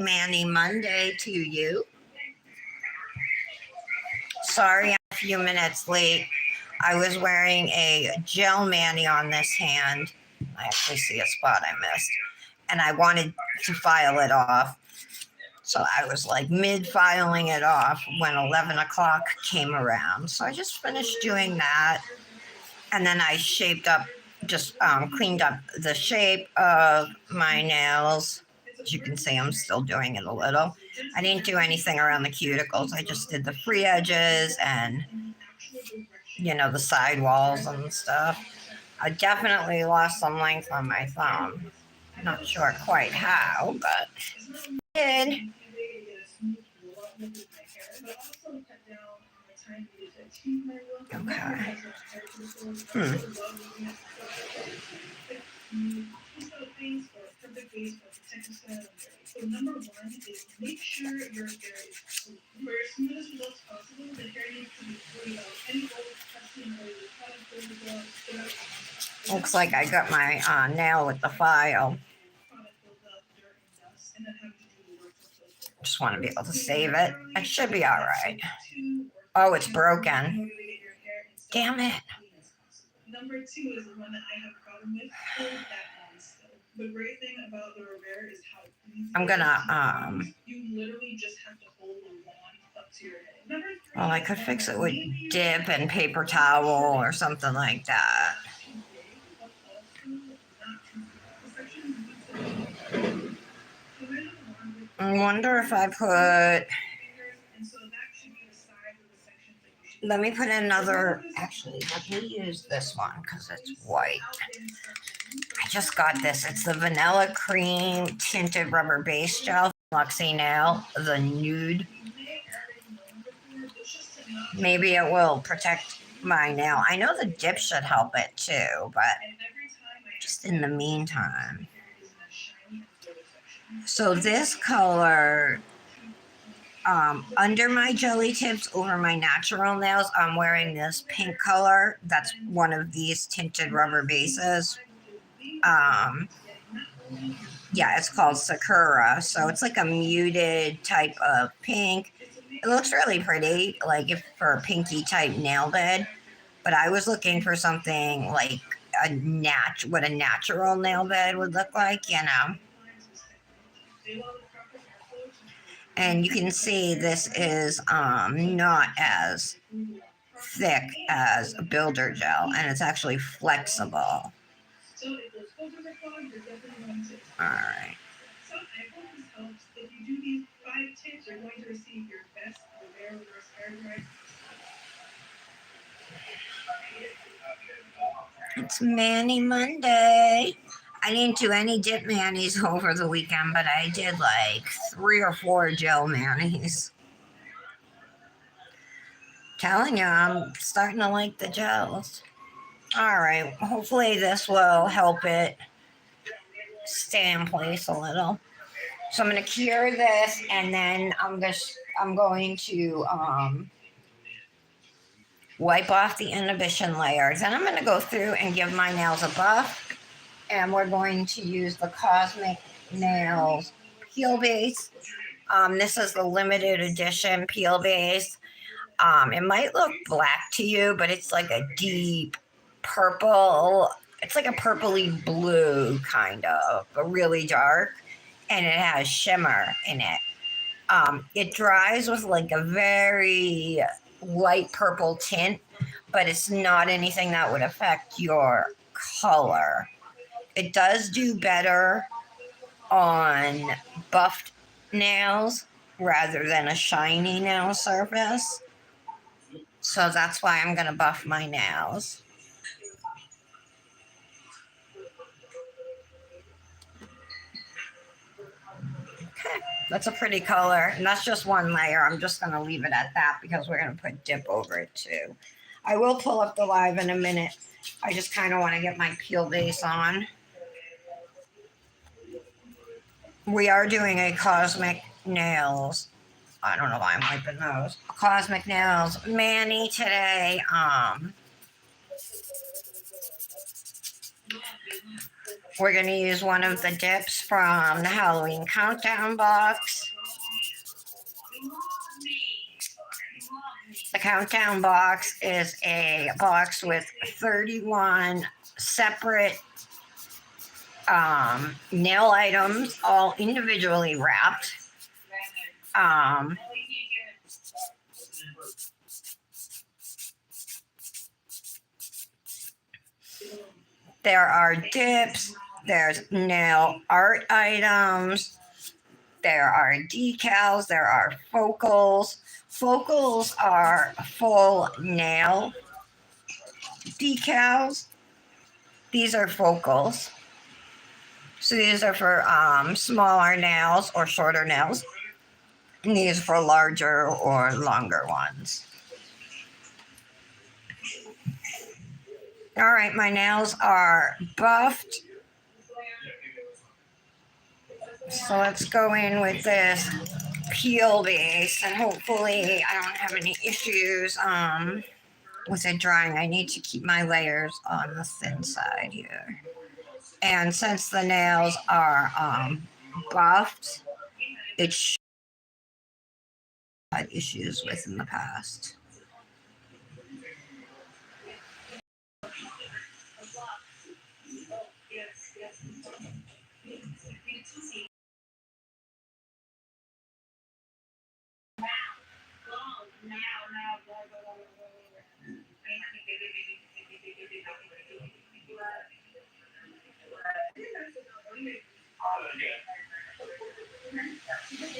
Manny Monday to you. Sorry I'm a few minutes late. I was wearing a gel mani on this hand. I actually see a spot I missed. And I wanted to file it off. So I was like mid-filing it off when 11 o'clock came around. So I just finished doing that. And then I shaped up, just cleaned up the shape of my nails. As you can see, I'm still doing it a little. I didn't do anything around the cuticles. I just did the free edges and, the side walls and stuff. I definitely lost some length on my thumb. Not sure quite how, but I did. Okay. So number one is make sure your hair is for as smooth as results possible. The hair needs to be free of any old testing or looks like I got my nail with the file. Just want to be able to save it. It should be all right. Oh, it's broken. Damn it. Number two is the one that I have a problem with. Hold that on still. The great thing about the Revere is how easy I'm gonna you literally just have to hold the wand up to your head. Well, I could fix it with dip and paper towel or something like that. I wonder if I put. Let me put another. Actually, let me use this one because it's white. I just got this. It's the Vanilla Cream Tinted Rubber Base Gel Luxie Nail, the nude. Maybe it will protect my nail. I know the dip should help it too, but just in the meantime. So this color, under my jelly tips, over my natural nails, I'm wearing this pink color. That's one of these tinted rubber bases. Yeah, it's called Sakura. So it's like a muted type of pink. It looks really pretty, like if for a pinky type nail bed. But I was looking for something like what a natural nail bed would look like, And you can see this is not as thick as a builder gel, and it's actually flexible. All right. It's Manny Monday. I didn't do any dip manis over the weekend, but I did like 3 or 4 gel manis. Telling you, I'm starting to like the gels. All right, hopefully this will help it stay in place a little. So I'm going to cure this, and then I'm going to wipe off the inhibition layers. Then I'm going to go through and give my nails a buff, and we're going to use the Kozmik Nails Peel Base. This is the limited edition peel base. It might look black to you, but it's like a deep purple. It's like a purpley blue kind of, but really dark, and it has shimmer in it. It dries with like a very light purple tint, but it's not anything that would affect your color. It does do better on buffed nails rather than a shiny nail surface. So that's why I'm going to buff my nails. Okay, that's a pretty color. And that's just one layer. I'm just going to leave it at that because we're going to put dip over it too. I will pull up the live in a minute. I just kind of want to get my peel base on. We are doing a Kozmik Nails. I don't know why I'm wiping those. Kozmik Nails Manny today. We're going to use one of the dips from the Halloween countdown box. The countdown box is a box with 31 separate nail items, all individually wrapped. There are dips, there's nail art items, there are decals, there are focals. Focals are full nail decals. These are focals. So these are for smaller nails or shorter nails. And these for larger or longer ones. All right, my nails are buffed. So let's go in with this peel base and hopefully I don't have any issues with it drying. I need to keep my layers on the thin side here. And since the nails are buffed, it should have had issues with in the past.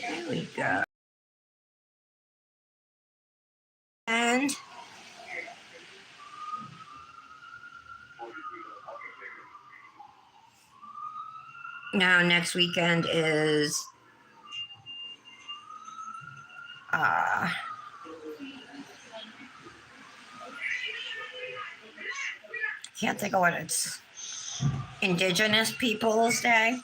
There we go. And now next weekend is can't think of what it's Indigenous Peoples Day,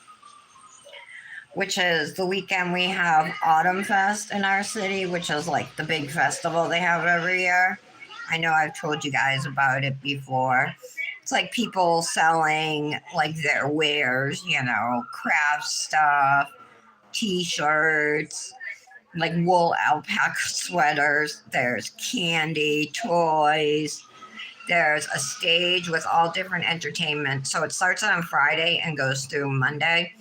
which is the weekend we have Autumn Fest in our city, which is like the big festival they have every year. I know I've told you guys about it before. It's like people selling like their wares, you know, craft stuff, t-shirts, like wool alpaca sweaters. There's candy, toys. There's a stage with all different entertainment. So it starts on Friday and goes through Monday.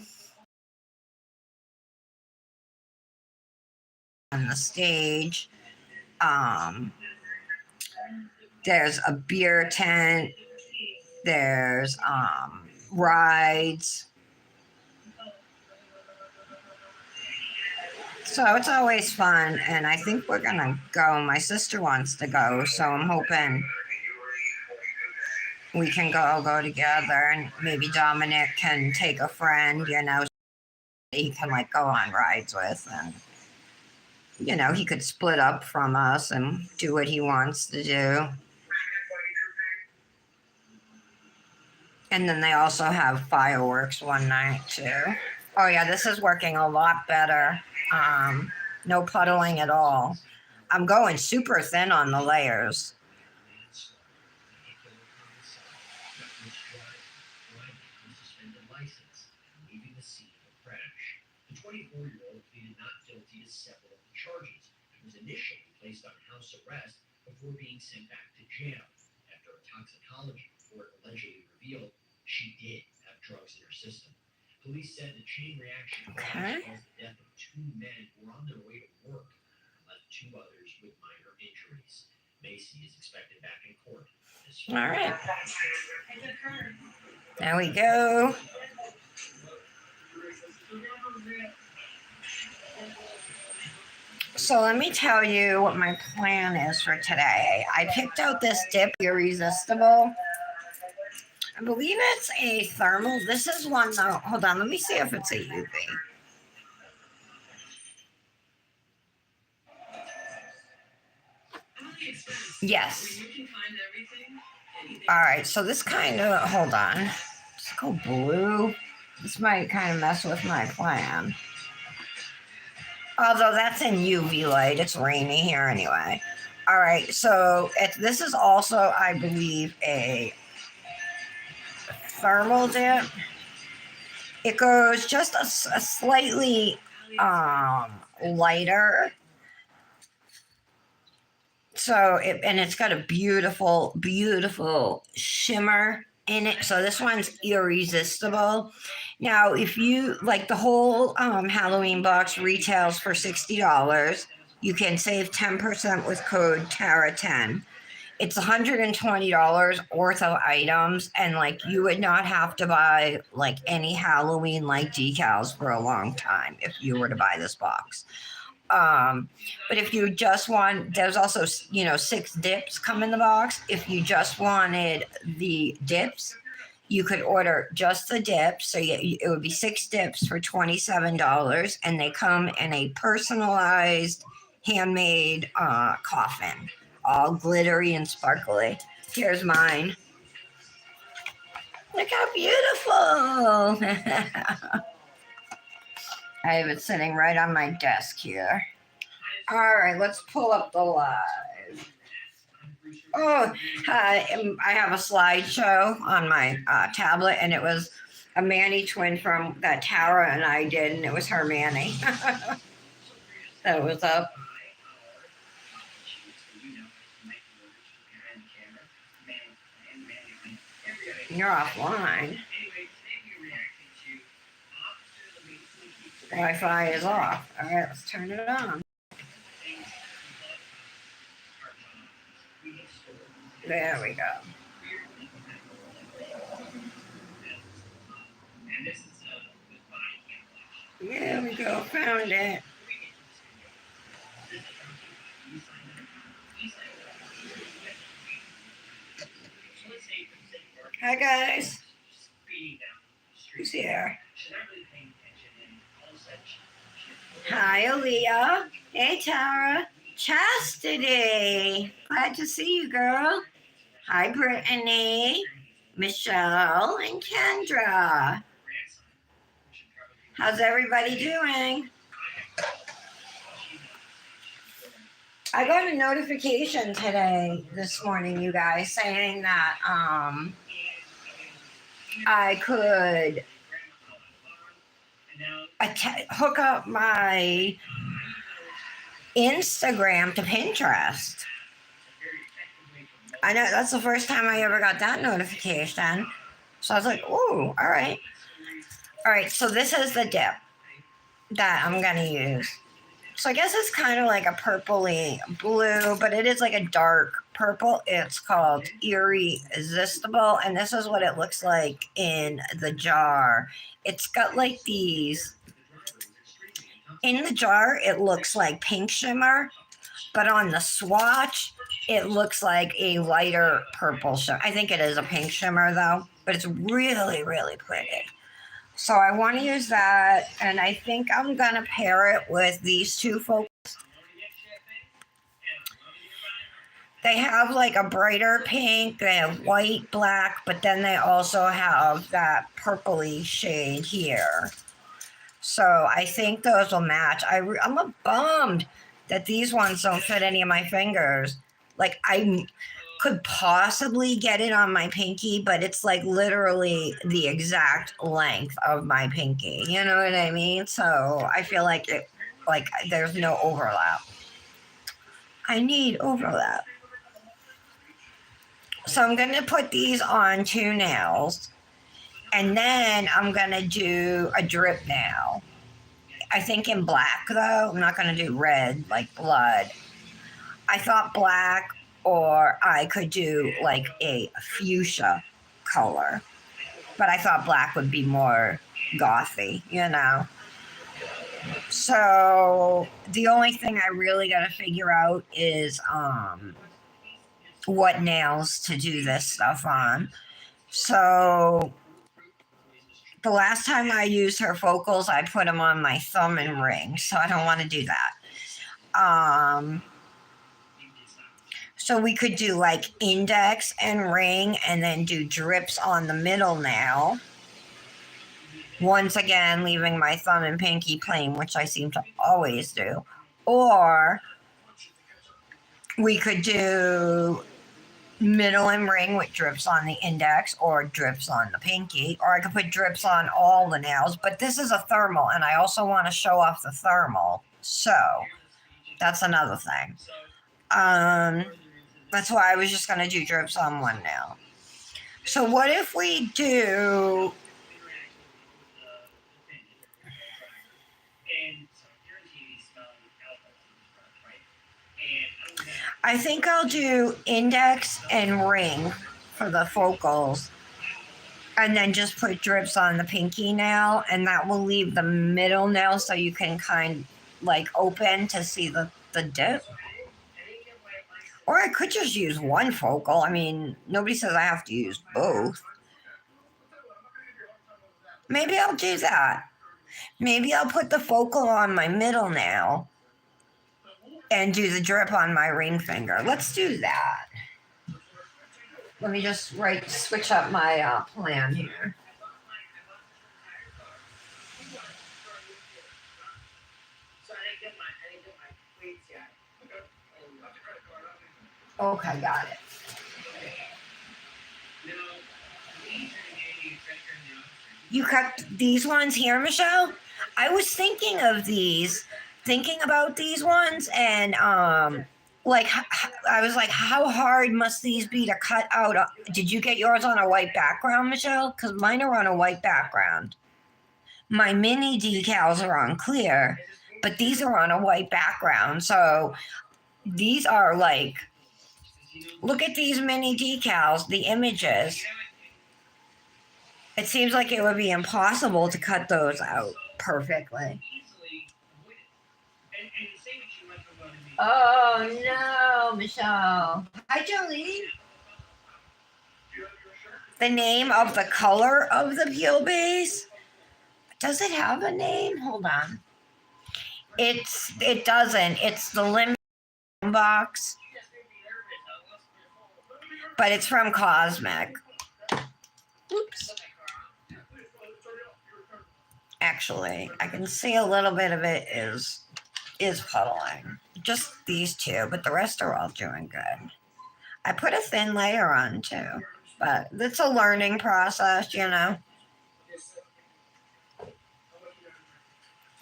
On the stage, there's a beer tent. There's rides. So it's always fun, and I think we're gonna go. My sister wants to go, so I'm hoping we can go together, and maybe Dominic can take a friend, you know, he can like go on rides with, and you know, he could split up from us and do what he wants to do. And then they also have fireworks one night too. Oh yeah, this is working a lot better. No puddling at all. I'm going super thin on the layers. The 24-year-old pleaded not guilty to several of the charges and was initially placed on house arrest before being sent back to jail after a toxicology report allegedly revealed she did have drugs in her system. Police said the chain reaction caused the death of two men who were on their way to work and left two others with minor injuries. Macy is expected back in court. All right. There we go. So let me tell you what my plan is for today. I picked out this dip, Eerie-sistable. I believe it's a thermal. This is one though. Hold on, let me see if it's a UV. Yes. All right, so this kind of, hold on. Let's go blue. This might kind of mess with my plan. Although that's in UV light. It's rainy here anyway. All right, so this is also, I believe, a thermal dip. It goes just a slightly lighter. So, and it's got a beautiful, beautiful shimmer in it. So this one's Eerie-sistable. Now, if you like, the whole Halloween box retails for $60. You can save 10% with code TARA10. It's $120 worth of items, and like you would not have to buy like any Halloween like decals for a long time if you were to buy this box. But if you just want, there's also 6 dips come in the box. If you just wanted the dips, you could order just the dips. So it would be 6 dips for $27, and they come in a personalized handmade coffin, all glittery and sparkly. Here's mine. Look how beautiful! I have it sitting right on my desk here. All right, let's pull up the live. Oh, I have a slideshow on my tablet, and it was a Manny twin from that Tara and I did, and it was her Manny. That was up. You're offline. Wi-Fi is off. All right, let's turn it on. There we go. There we go. Found it. Hi, guys. Who's here? Hi, Aaliyah. Hey, Tara. Chastity. Glad to see you, girl. Hi, Brittany, Michelle, and Kendra. How's everybody doing? I got a notification this morning, you guys, saying that I could hook up my Instagram to Pinterest. I know that's the first time I ever got that notification. So I was like, ooh, all right. All right, so this is the dip that I'm going to use. So I guess it's kind of like a purpley blue, but it is like a dark purple. It's called Eerie-sistable, and this is what it looks like in the jar. It's got like these, in the jar, it looks like pink shimmer, but on the swatch, it looks like a lighter purple shimmer. I think it is a pink shimmer though, but it's really, really pretty. So I want to use that, and I think I'm going to pair it with these two folks. They have like a brighter pink, they have white, black, but then they also have that purpley shade here. So I think those will match. I'm a bummed that these ones don't fit any of my fingers. Like I could possibly get it on my pinky, but it's like literally the exact length of my pinky. You know what I mean? So I feel like there's no overlap. I need overlap. So I'm going to put these on 2 nails, and then I'm going to do a drip nail. I think in black though. I'm not going to do red like blood. I thought black, or I could do like a fuchsia color, but I thought black would be more gothy, you know. So the only thing I really got to figure out is what nails to do this stuff on. So the last time I used her focals, I put them on my thumb and ring, so I don't want to do that. So we could do like index and ring, and then do drips on the middle nail. Once again, leaving my thumb and pinky plain, which I seem to always do. Or we could do middle and ring with drips on the index or drips on the pinky, or I could put drips on all the nails, but this is a thermal and I also want to show off the thermal. So that's another thing. That's why I was just going to do drips on one nail. So what if we do... I think I'll do index and ring for the focals, and then just put drips on the pinky nail, and that will leave the middle nail so you can kind like open to see the dip. Or I could just use one focal. I mean, nobody says I have to use both. Maybe I'll do that. Maybe I'll put the focal on my middle nail and do the drip on my ring finger. Let's do that. Let me just switch up my plan here. Okay, got it. You cut these ones here, Michelle? I was thinking of these, thinking about these ones, and like I was like, how hard must these be to cut out? Did you get yours on a white background, Michelle? Because mine are on a white background. My mini decals are on clear, but these are on a white background. So these are like, look at these mini decals, the images. It seems like it would be impossible to cut those out perfectly. Oh no, Michelle. Hi, Jolene. The name of the color of the peel base? Does it have a name? Hold on. It doesn't. It's the limit box. But it's from Kozmik. Oops. Actually, I can see a little bit of it is puddling. Just these two, but the rest are all doing good. I put a thin layer on too, but it's a learning process, you know.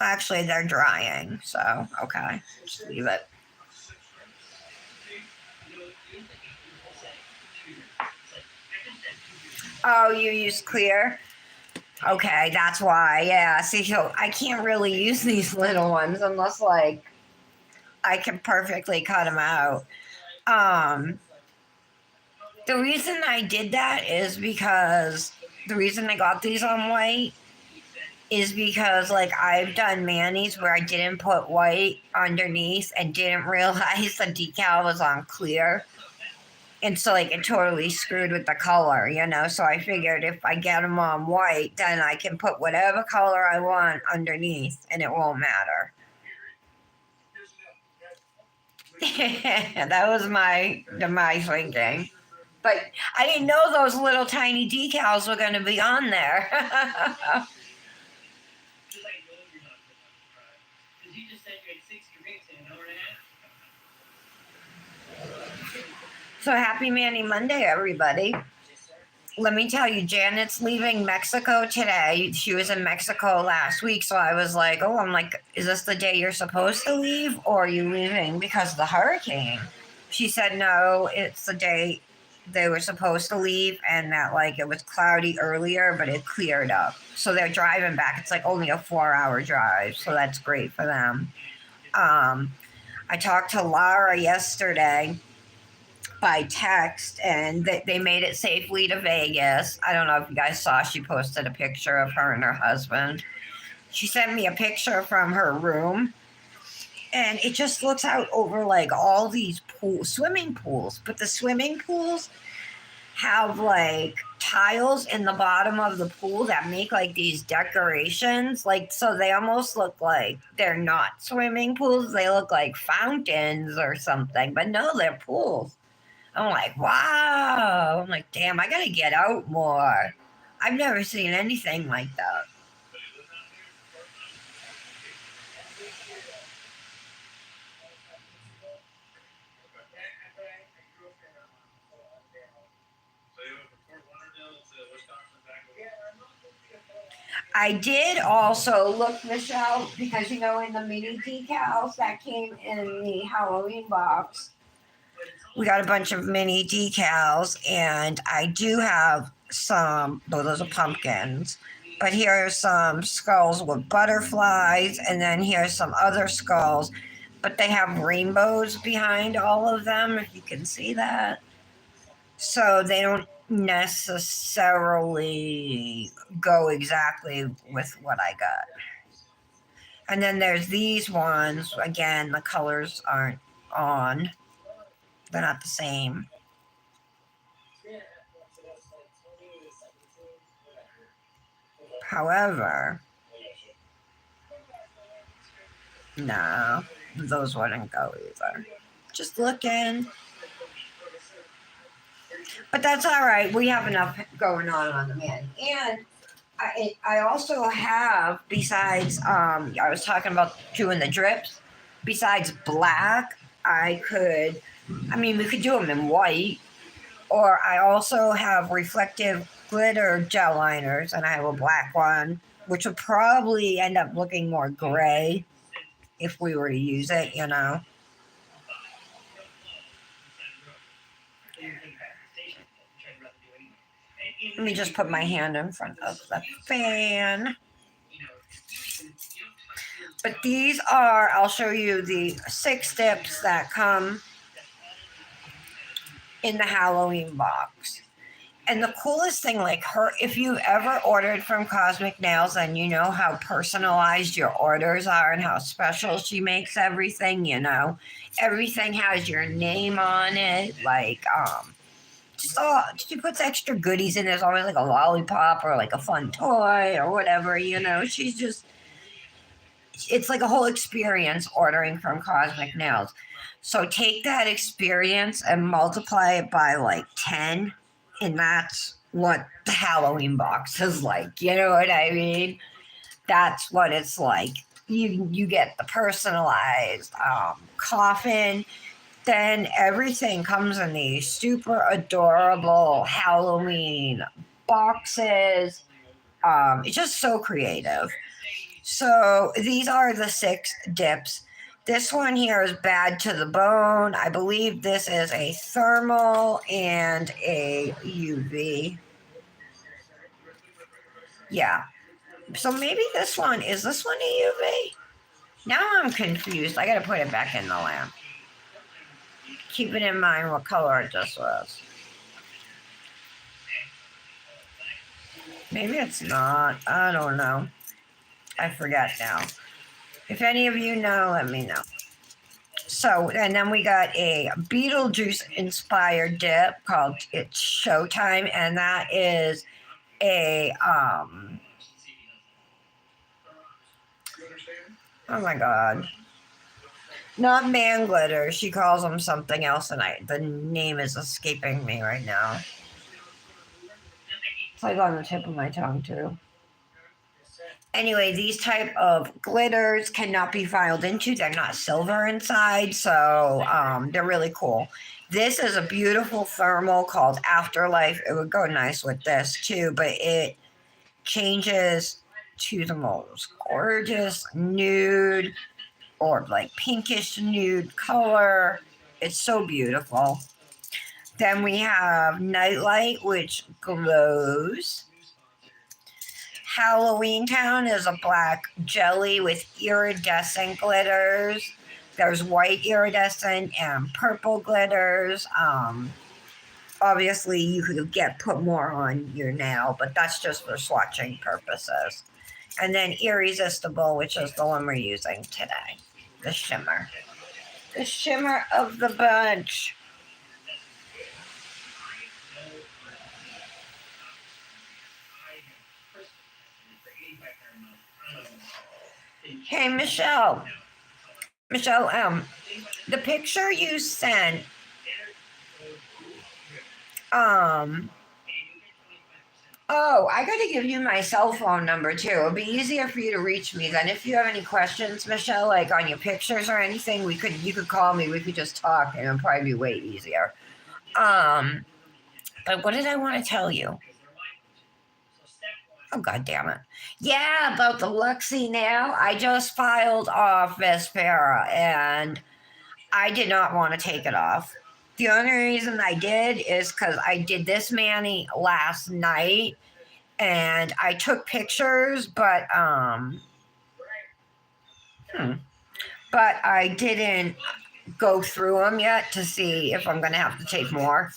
Actually, they're drying, so okay, just leave it. Oh, you use clear? Okay, that's why. Yeah, see, so I can't really use these little ones unless, like, I can perfectly cut them out. The reason I did that is because the reason I got these on white is because, like, I've done manis where I didn't put white underneath and didn't realize the decal was on clear. And so, like, it totally screwed with the color, you know? So I figured if I get them on white, then I can put whatever color I want underneath and it won't matter. That was my thinking. But I didn't know those little tiny decals were going to be on there. So happy Manny Monday, everybody. Let me tell you, Janet's leaving Mexico today. She was in Mexico last week, so I was like, oh, I'm like, is this the day you're supposed to leave, or are you leaving because of the hurricane? She said, no, it's the day they were supposed to leave, and that, like, it was cloudy earlier, but it cleared up. So they're driving back. It's like only a 4-hour drive, so that's great for them. I talked to Lara yesterday by text, and they made it safely to Vegas. I don't know if you guys saw, she posted a picture of her and her husband. She sent me a picture from her room, and it just looks out over like all these swimming pools, but the swimming pools have like tiles in the bottom of the pool that make like these decorations, like, so they almost look like they're not swimming pools, they look like fountains or something, but no, they're pools. I'm like, wow. I'm like, damn, I gotta get out more. I've never seen anything like that. I did also look, Michelle, because you know in the mini decals that came in the Halloween box, we got a bunch of mini decals, and I do have some. Though those are pumpkins, but here are some skulls with butterflies, and then here's some other skulls, but they have rainbows behind all of them. If you can see that, so they don't necessarily go exactly with what I got. And then there's these ones. Again, the colors aren't on. They're not the same. However, no, those wouldn't go either. Just looking. But that's all right. We have enough going on the man. And I also have, besides, I was talking about doing the drips, besides black, we could do them in white, or I also have reflective glitter gel liners, and I have a black one, which would probably end up looking more gray if we were to use it, you know. Let me just put my hand in front of the fan. But these are, I'll show you the 6 dips that come in the Halloween box. And the coolest thing, like if you've ever ordered from Kozmik Nails, and you know how personalized your orders are and how special she makes everything, you know, everything has your name on it. Like, she puts extra goodies in. There's always like a lollipop or like a fun toy or whatever, you know. It's like a whole experience ordering from Kozmik Nails. So take that experience and multiply it by like 10, and that's what the Halloween box is like. You know what I mean? That's what it's like. You get the personalized coffin. Then everything comes in these super adorable Halloween boxes. It's just so creative. So these are the 6 dips. This one here is bad to the bone. I believe this is a thermal and a UV. Yeah. So maybe this one, is this one a UV? Now I'm confused. I got to put it back in the lamp. Keeping in mind what color it just was. Maybe it's not. I don't know. I forget now. If any of you know, let me know. So, and then we got a Beetlejuice inspired dip called It's Showtime, and that is a oh my god. Not man glitter. She calls them something else, and the name is escaping me right now. It's like on the tip of my tongue too. Anyway, these type of glitters cannot be filed into. They're not silver inside, so they're really cool. This is a beautiful thermal called Afterlife. It would go nice with this too, but it changes to the most gorgeous nude or like pinkish nude color. It's so beautiful. Then we have Nightlight, which glows. Halloween Town is a black jelly with iridescent glitters. There's white iridescent and purple glitters. Obviously, you could put more on your nail, but that's just for swatching purposes. And then Eerie-sistable, which is the one we're using today. The shimmer. The shimmer of the bunch. Hey, Michelle. Michelle, the picture you sent, oh, I got to give you my cell phone number too. It'll be easier for you to reach me then. If you have any questions, Michelle, like on your pictures or anything, you could call me. We could just talk, and it'll probably be way easier. But what did I want to tell you? Oh, God damn it. Yeah, about the Luxie nail. I just filed off Vespera and I did not want to take it off. The only reason I did is because I did this mani last night and I took pictures, but I didn't go through them yet to see if I'm going to have to take more.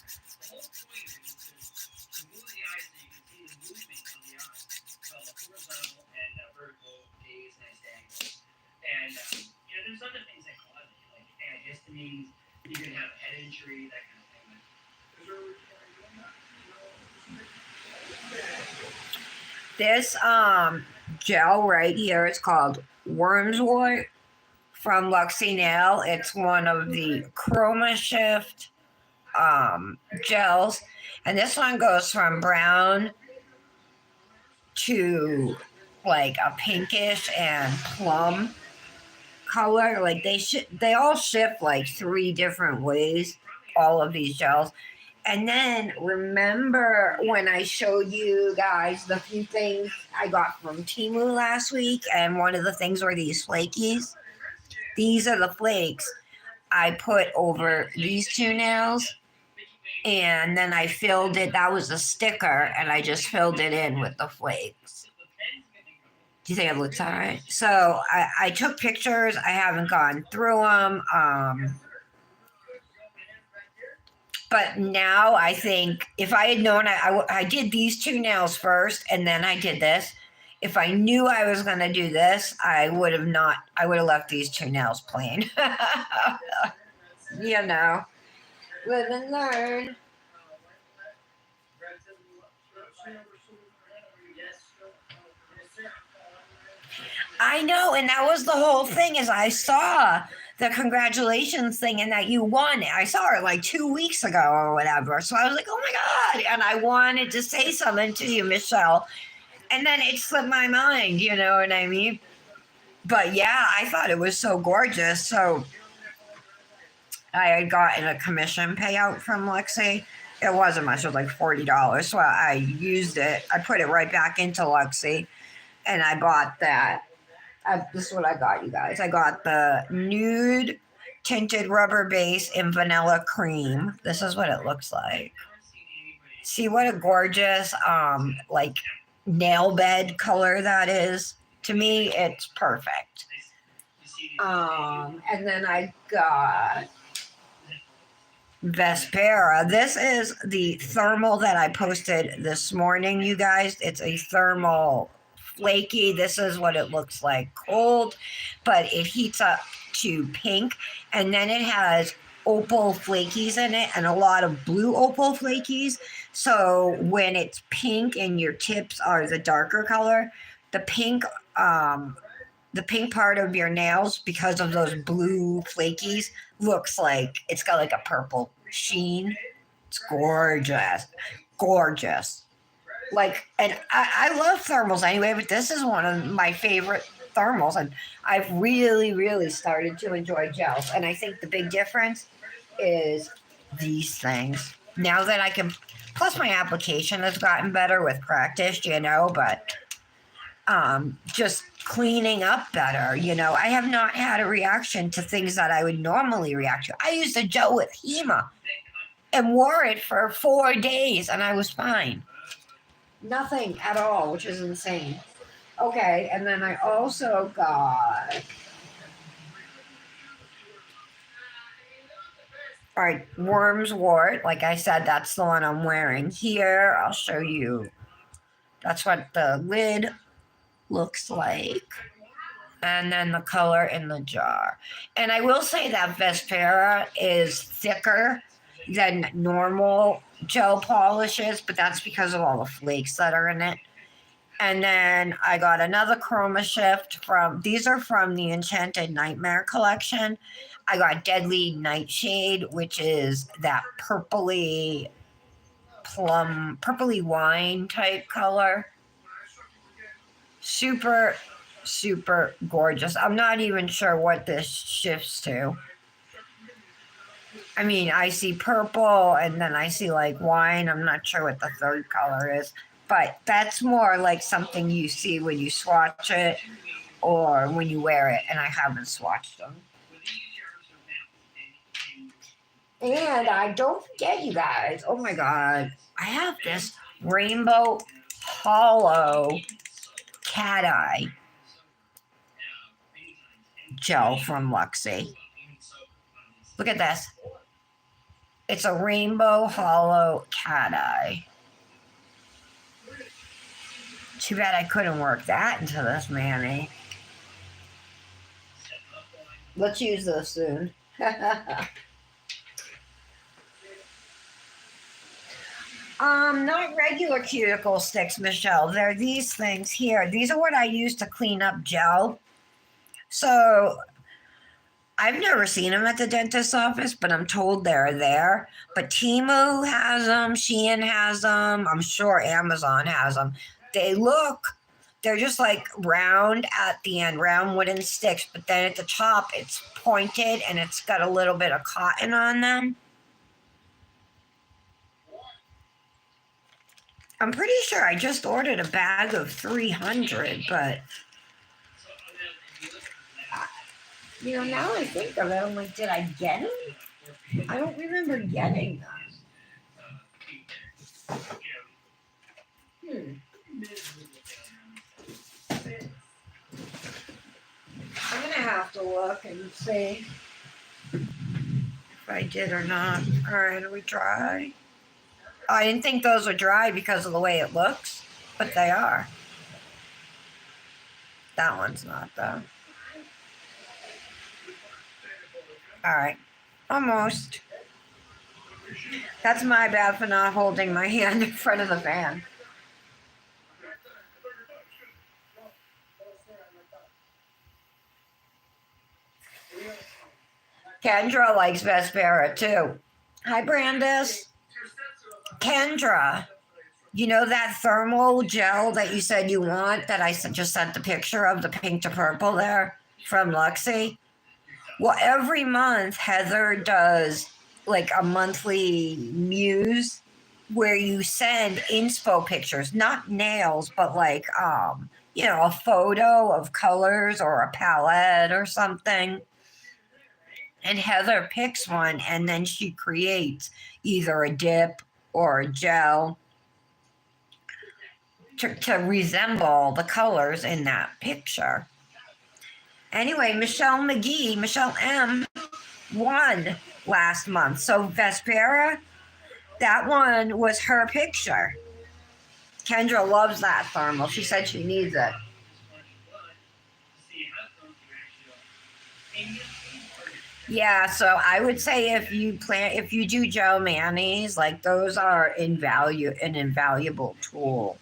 This gel right here is called Wormswort from Luxie Nail. It's one of the Chroma Shift gels, and this one goes from brown to like a pinkish and plum color. Like they all shift like 3 different ways, all of these gels. And then remember when I showed you guys the few things I got from Temu last week, and one of the things were these flakies. These are the flakes I put over these 2 nails, and then I filled it. That was a sticker, and I just filled it in with the flakes. Do you think it looks all right? So I took pictures. I haven't gone through them. But now I think if I had known, I did these 2 nails first, and then I did this. If I knew I was going to do this, I would have left these 2 nails plain. You know, live and learn. I know, and that was the whole thing. Is I saw the congratulations thing and that you won. I saw it like 2 weeks ago or whatever. So I was like, oh my God. And I wanted to say something to you, Michelle. And then it slipped my mind, you know what I mean? But yeah, I thought it was so gorgeous. So I had gotten a commission payout from Lexi. It wasn't much, it was like $40. So I used it. I put it right back into Lexi and I bought that. This is what I got, you guys. I got the nude tinted rubber base in vanilla cream. This is what it looks like. See what a gorgeous like nail bed color that is. To me, it's perfect. And then I got Vespera. This is the thermal that I posted this morning, you guys. It's a thermal flaky. This is what it looks like cold, but it heats up to pink, and then it has opal flakies in it and a lot of blue opal flakies. So when it's pink and your tips are the darker color, the pink part of your nails, because of those blue flakies, looks like it's got like a purple sheen. It's gorgeous. Like, and I love thermals anyway, but this is one of my favorite thermals, and I've really started to enjoy gels. And I think the big difference is these things. Now that I can, plus my application has gotten better with practice, you know, but just cleaning up better, you know. I have not had a reaction to things that I would normally react to. I used a gel with Hema and wore it for 4 days, and I was fine. Nothing at all, which is insane. Okay, and then I also got... All right, Wormswort. Like I said, that's the one I'm wearing here. I'll show you. That's what the lid looks like. And then the color in the jar. And I will say that Vespera is thicker than normal gel polishes, but that's because of all the flakes that are in it. And then I got another Chroma Shift these are from the Enchanted Nightmare collection. I got Deadly Nightshade, which is that purpley wine type color. Super gorgeous. I'm not even sure what this shifts to. I mean, I see purple and then I see like wine. I'm not sure what the third color is. But that's more like something you see when you swatch it or when you wear it, and I haven't swatched them. And I don't forget, you guys, oh my god, I have this rainbow hollow cat eye gel from Luxie. Look at this. It's a rainbow hollow cat eye. Too bad I couldn't work that into this mani. Let's use this soon. Not regular cuticle sticks, Michelle. They're these things here. These are what I use to clean up gel. So I've never seen them at the dentist's office, but I'm told they're there. But Temu has them, Shein has them, I'm sure Amazon has them. They're just like round at the end, round wooden sticks, but then at the top it's pointed and it's got a little bit of cotton on them. I'm pretty sure I just ordered a bag of 300, but now I think of it, I'm like, did I get them? I don't remember getting them. I'm gonna have to look and see if I did or not. All right, are we dry? I didn't think those were dry because of the way it looks, but they are. That one's not, though. All right, almost. That's my bad for not holding my hand in front of the fan. Kendra likes Vespera too. Hi, Brandis. Kendra, you know that thermal gel that you said you want that I just sent the picture of, the pink to purple there from Luxie? Well, every month Heather does like a monthly muse where you send inspo pictures, not nails, but like a photo of colors or a palette or something. And Heather picks one and then she creates either a dip or a gel to resemble the colors in that picture. Anyway, Michelle M won last month. So Vespera, that one was her picture. Kendra loves that thermal. She said she needs it. Yeah, so I would say if you do gel manis, like those are an invaluable tool.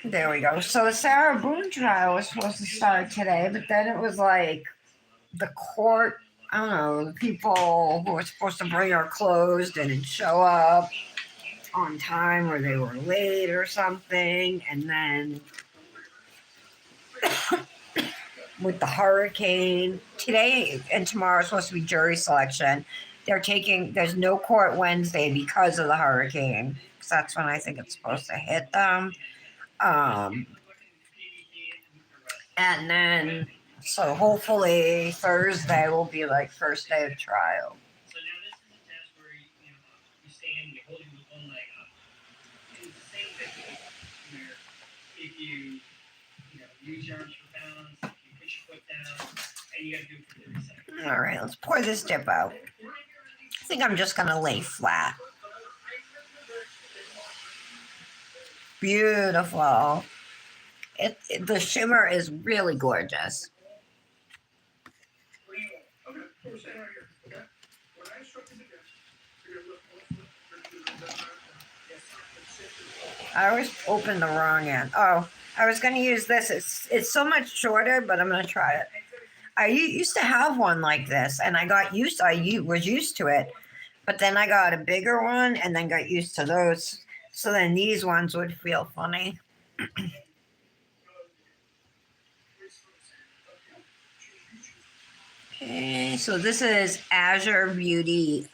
There we go. So the Sarah Boone trial was supposed to start today, but then it was like the court, I don't know, the people who were supposed to bring her clothes didn't show up on time or they were late or something. And then with the hurricane, today and tomorrow is supposed to be jury selection. There's no court Wednesday because of the hurricane. Because that's when I think it's supposed to hit them. And then, so hopefully Thursday will be like first day of trial. All right, let's pour this dip out. I think I'm just gonna lay flat. Beautiful. The shimmer is really gorgeous. I always open the wrong end. Oh, I was going to use this. It's so much shorter, but I'm going to try it. I used to have one like this, and I was used to it, but then I got a bigger one, and then got used to those. So then these ones would feel funny. Okay, so this is Azure Beauty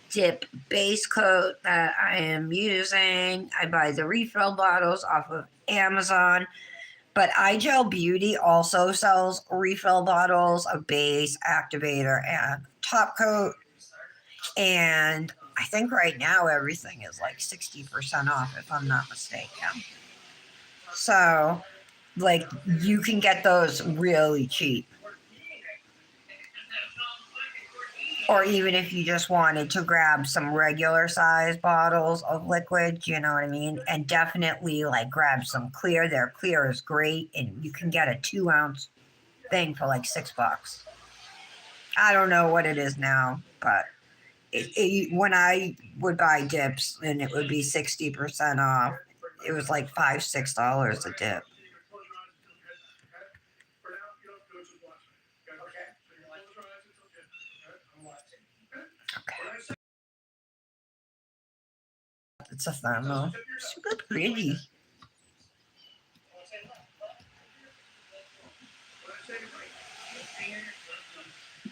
dip base coat that I am using. I buy the refill bottles off of Amazon, but iGel Beauty also sells refill bottles of base, activator, and top coat. And I think right now everything is like 60% off, if I'm not mistaken. So, like, you can get those really cheap. Or even if you just wanted to grab some regular size bottles of liquid, you know what I mean? And definitely like grab some clear. Their clear is great, and you can get a 2-ounce thing for like $6. I don't know what it is now, but when I would buy dips and it would be 60% off, it was like $5-6 a dip. Okay. It's a thermal. Super pretty.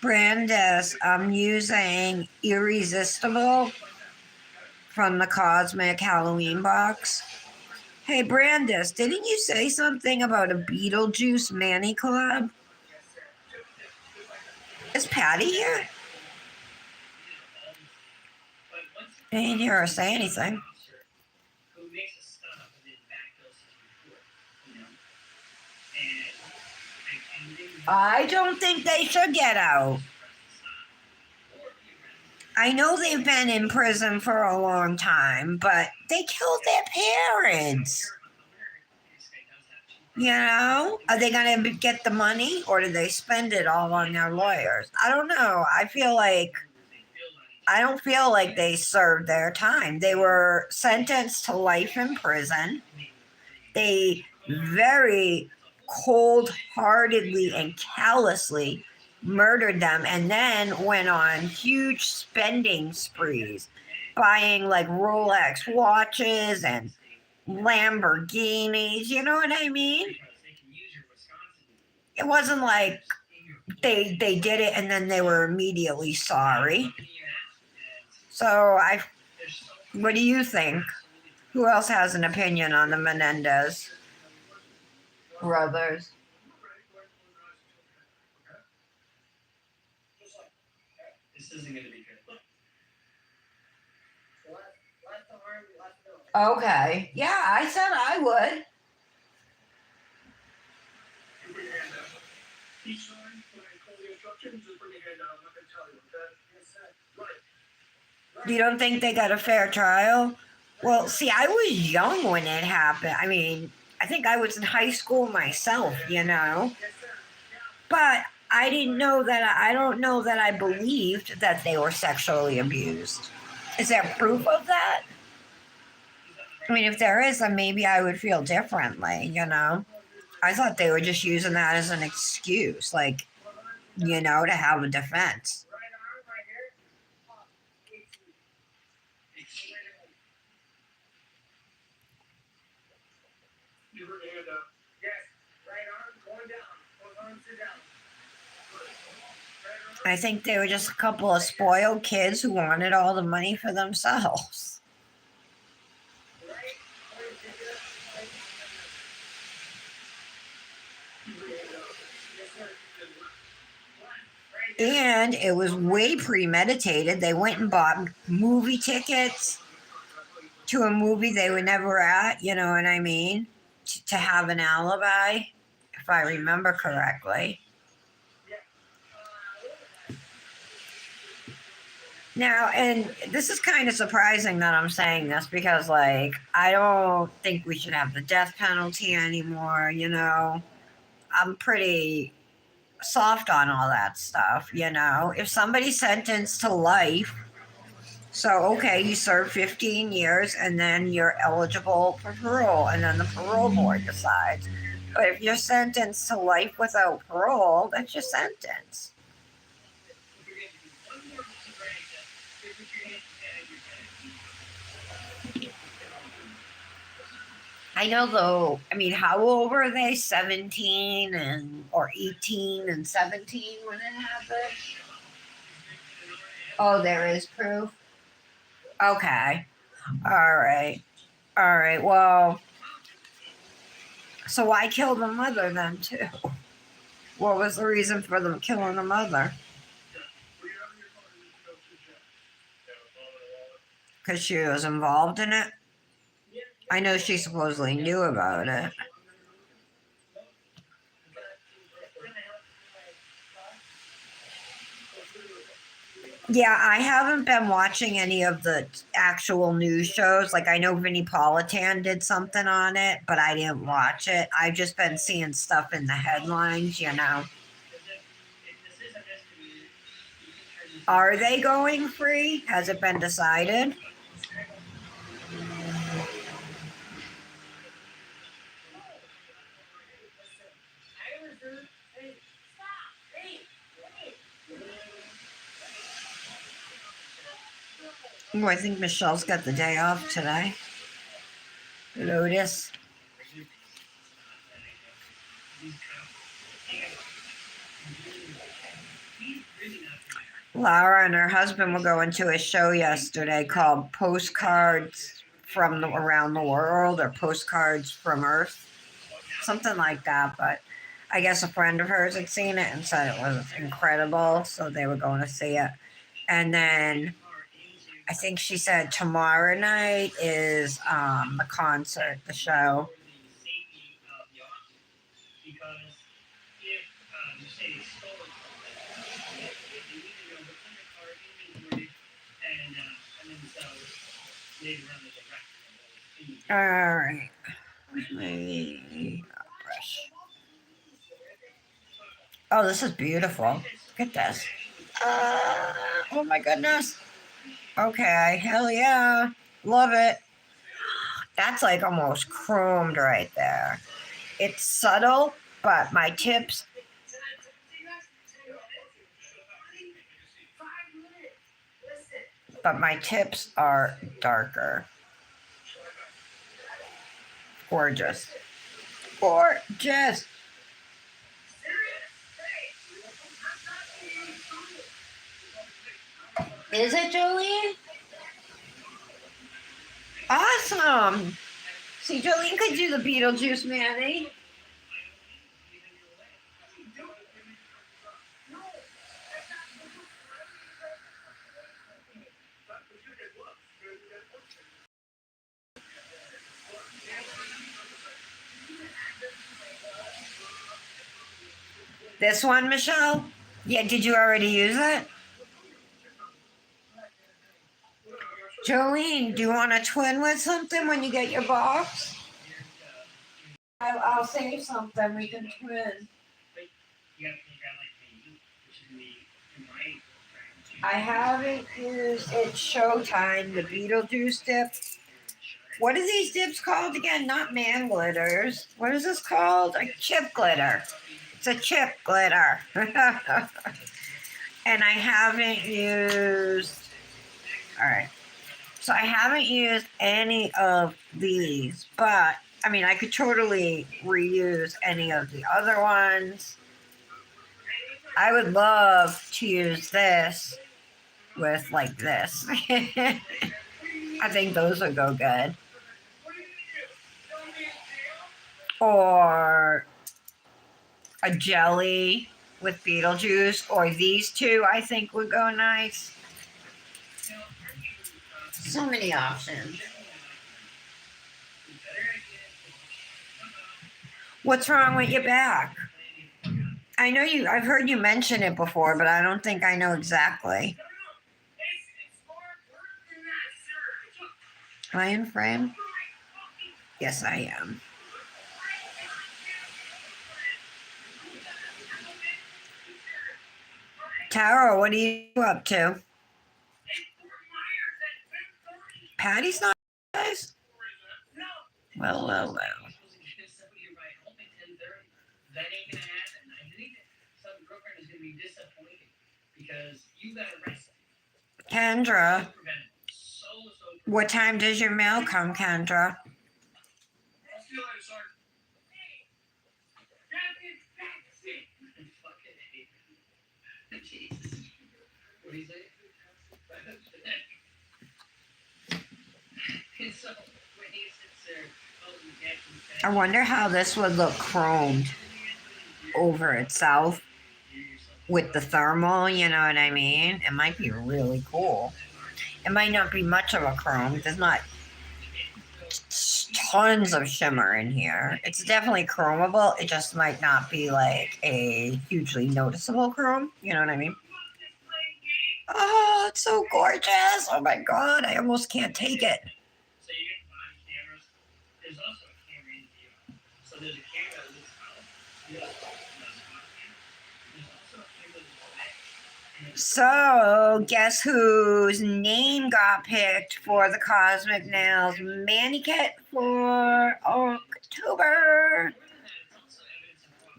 Brandis, I'm using Eerie-sistable from the Kozmik Halloween box. Hey, Brandis, didn't you say something about a Beetlejuice manicure? Is Patty here? I didn't hear her say anything. I don't think they should get out. I know they've been in prison for a long time, but they killed their parents. You know? Are they going to get the money, or do they spend it all on their lawyers? I don't know. I don't feel like they served their time. They were sentenced to life in prison. They very cold-heartedly and callously murdered them, and then went on huge spending sprees, buying like Rolex watches and Lamborghinis. You know what I mean? It wasn't like they did it and then they were immediately sorry. So what do you think? Who else has an opinion on the Menendez brothers? This isn't going to be good. Okay. Yeah, I said I would. You don't think they got a fair trial? Well, see, I was young when it happened. I mean, I think I was in high school myself, you know? But I didn't know that. I don't know that I believed that they were sexually abused. Is there proof of that? I mean, if there is, then maybe I would feel differently, you know? I thought they were just using that as an excuse, like, you know, to have a defense. I think they were just a couple of spoiled kids who wanted all the money for themselves. And it was way premeditated. They went and bought movie tickets to a movie they were never at, you know what I mean? To have an alibi, if I remember correctly. Now, and this is kind of surprising that I'm saying this because, like, I don't think we should have the death penalty anymore, you know? I'm pretty soft on all that stuff, you know? If somebody's sentenced to life, so, okay, you serve 15 years and then you're eligible for parole, and then the parole board decides. But if you're sentenced to life without parole, that's your sentence. I know though, I mean, how old were they? 17 and or 18 and 17 when it happened? Oh, there is proof. Okay. All right. All right. Well, so why kill the mother then too? What was the reason for them killing the mother? Because she was involved in it? I know she supposedly knew about it. Yeah, I haven't been watching any of the actual news shows. Like, I know Vinnie Politan did something on it, but I didn't watch it. I've just been seeing stuff in the headlines, you know. Are they going free? Has it been decided? Oh, I think Michelle's got the day off today. Lotus. Laura and her husband were going to a show yesterday called Postcards from Around the World or Postcards from Earth, something like that. But I guess a friend of hers had seen it and said it was incredible, so they were going to see it. And then I think she said tomorrow night is the concert, the show. All right. Brush. Oh, this is beautiful. Look at this. Oh my goodness. Okay, hell yeah. Love it. That's like almost chromed right there. It's subtle, but my tips are darker. Gorgeous. Gorgeous. Is it, Jolene? Awesome. See, Jolene could do the Beetlejuice Manny. This one, Michelle? Yeah, did you already use it? Jolene, do you want to twin with something when you get your box? I'll save something. We can twin. I haven't used It's Showtime, the Beetlejuice dip. What are these dips called again? Not man glitters. What is this called? A chip glitter. It's a chip glitter. And I haven't used. All right. So I haven't used any of these, but I mean, I could totally reuse any of the other ones. I would love to use this with like this. I think those would go good. Or a jelly with Beetlejuice, or these two I think would go nice. So many options. What's wrong with your back? I know I've heard you mention it before, but I don't think I know exactly. Am I in frame? Yes, I am. Tara, what are you up to? Patty's not nice? Well. be disappointing because you got arrested. Kendra, So what time does your mail come, Kendra? I'll see you later, Sergeant. Fucking hate it. Jesus. What do you say? And so when he sits there, I wonder how this would look chromed over itself with the thermal, you know what I mean? It might be really cool. It might not be much of a chrome. There's not tons of shimmer in here. It's definitely chromable. It just might not be like a hugely noticeable chrome. You know what I mean? Oh, it's so gorgeous. Oh my God. I almost can't take it. So you get body cameras. There's also a camera in the So there's a camera that looks out. There's also a camera that's So, guess whose name got picked for the Kozmik Nails Manicure for October?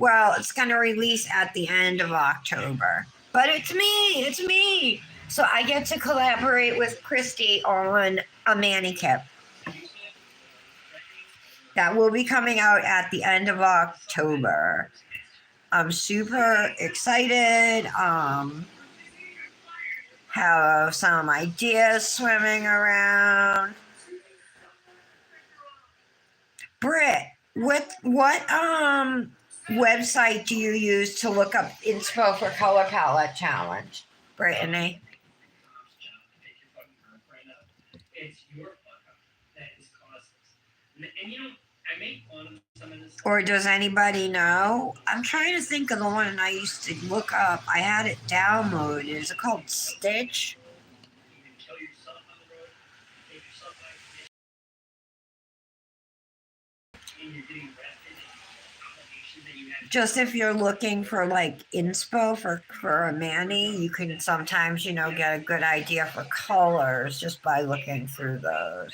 Well, it's going to release at the end of October. But it's me. It's me. So I get to collaborate with Christy on a manicure that will be coming out at the end of October. I'm super excited. Have some ideas swimming around. Britt, what website do you use to look up inspo for color palette challenge? Brittany. It's your fuck up that is causeless. And you know, I make fun of some of this. Or does anybody know? I'm trying to think of the one I used to look up. I had it downloaded. Is it called Stitch? You can kill yourself on the road, take yourself out and you're getting arrested and obligation that you have. Just if you're looking for like inspo for a mani, you can sometimes, get a good idea for colors just by looking through those.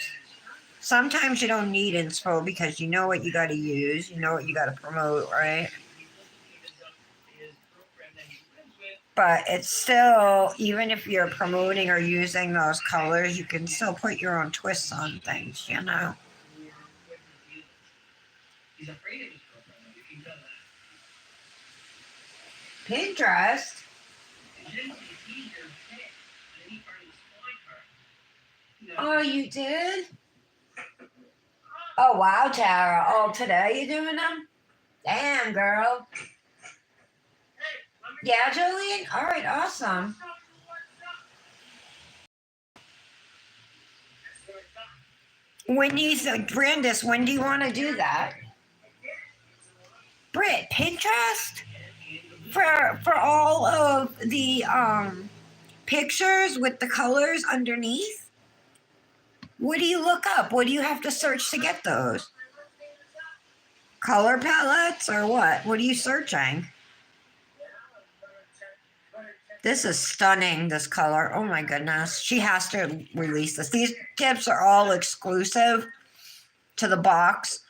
Sometimes you don't need inspo because you know what you got to use, you know what you got to promote, right? But it's still, even if you're promoting or using those colors, you can still put your own twists on things, He's afraid of his girlfriend. You can tell that. Pinterest? Oh, you did? Oh, wow, Tara. Oh, today you doing them? Damn, girl. Yeah, Jolene? All right, awesome. When you Brandis, when do you want to do that? Britt, Pinterest? For all of the pictures with the colors underneath? What do you look up? What do you have to search to get those? Color palettes or what? What are you searching? This is stunning, this color. Oh my goodness. She has to release this. These tips are all exclusive to the box.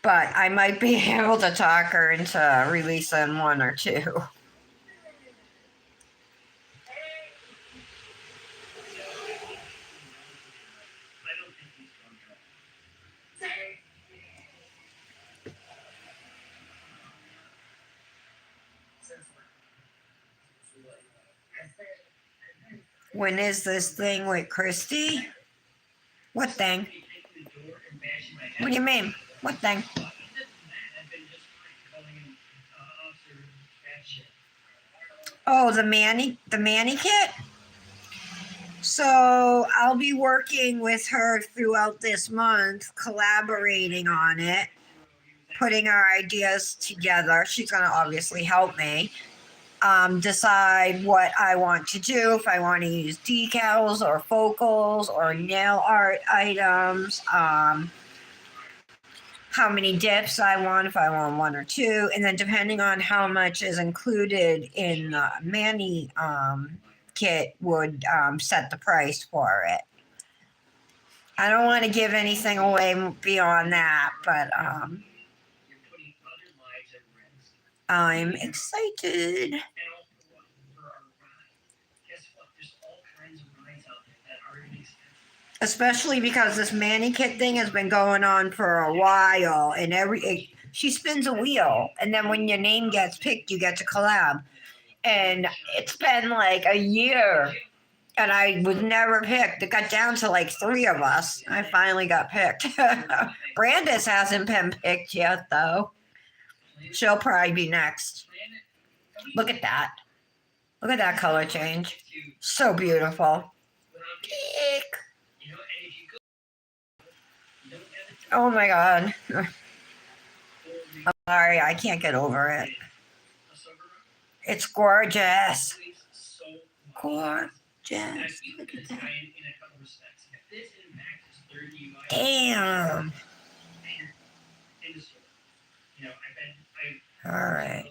But I might be able to talk her into releasing one or two. When is this thing with Christy? What thing? What do you mean? What thing? Oh, the Manny kit? So I'll be working with her throughout this month, collaborating on it, putting our ideas together. She's going to obviously help me decide what I want to do, if I want to use decals or focals or nail art items, how many dips I want, if I want one or two, and then depending on how much is included in the Manny kit would set the price for it. I don't want to give anything away beyond that, but I'm excited. And also for our ride, guess what? There's all kinds of rides out there that are inexpensive. Especially because this manicure thing has been going on for a while, and she spins a wheel, and then when your name gets picked, you get to collab. And it's been like a year, and I was never picked. It got down to like 3 of us. I finally got picked. Brandis hasn't been picked yet, though. She'll probably be next. Look at that. Look at that color change. So beautiful. Eek. Oh my god. I'm sorry, I can't get over it. It's gorgeous. Gorgeous. Look at that. Damn. All right.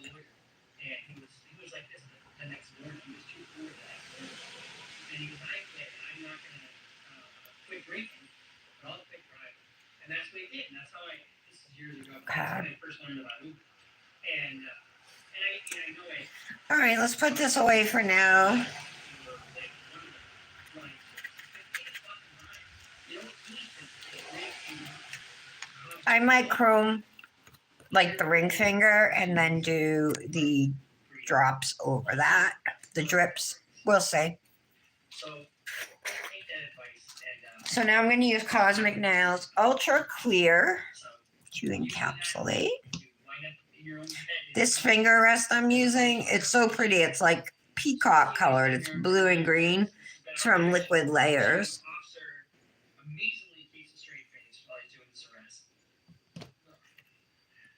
And that's what he did. And that's how this is years ago. That's when I first learned about Uber. And I know it. All right, let's put this away for now. I might chrome like the ring finger and then do the drops over that, the drips. We'll see. So now I'm going to use Kozmik Nails Ultra Clear to encapsulate. This finger rest I'm using, it's so pretty. It's like peacock colored. It's blue and green. It's from Liquid Layers.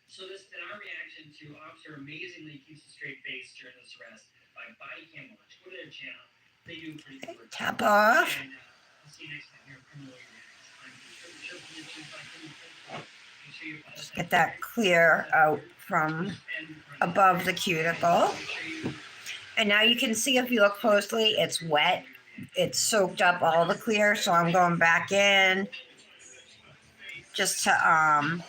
So this in our reaction to Officer amazingly keeps a straight face during this arrest by Body Cam Watch. Go to their channel. They do pretty good work. Tap off. And I'll see you next time here at Criminal Reacts. Just get that clear out from above the cuticle. And now you can see if you look closely, it's wet. It's soaked up all the clear, so I'm going back in just to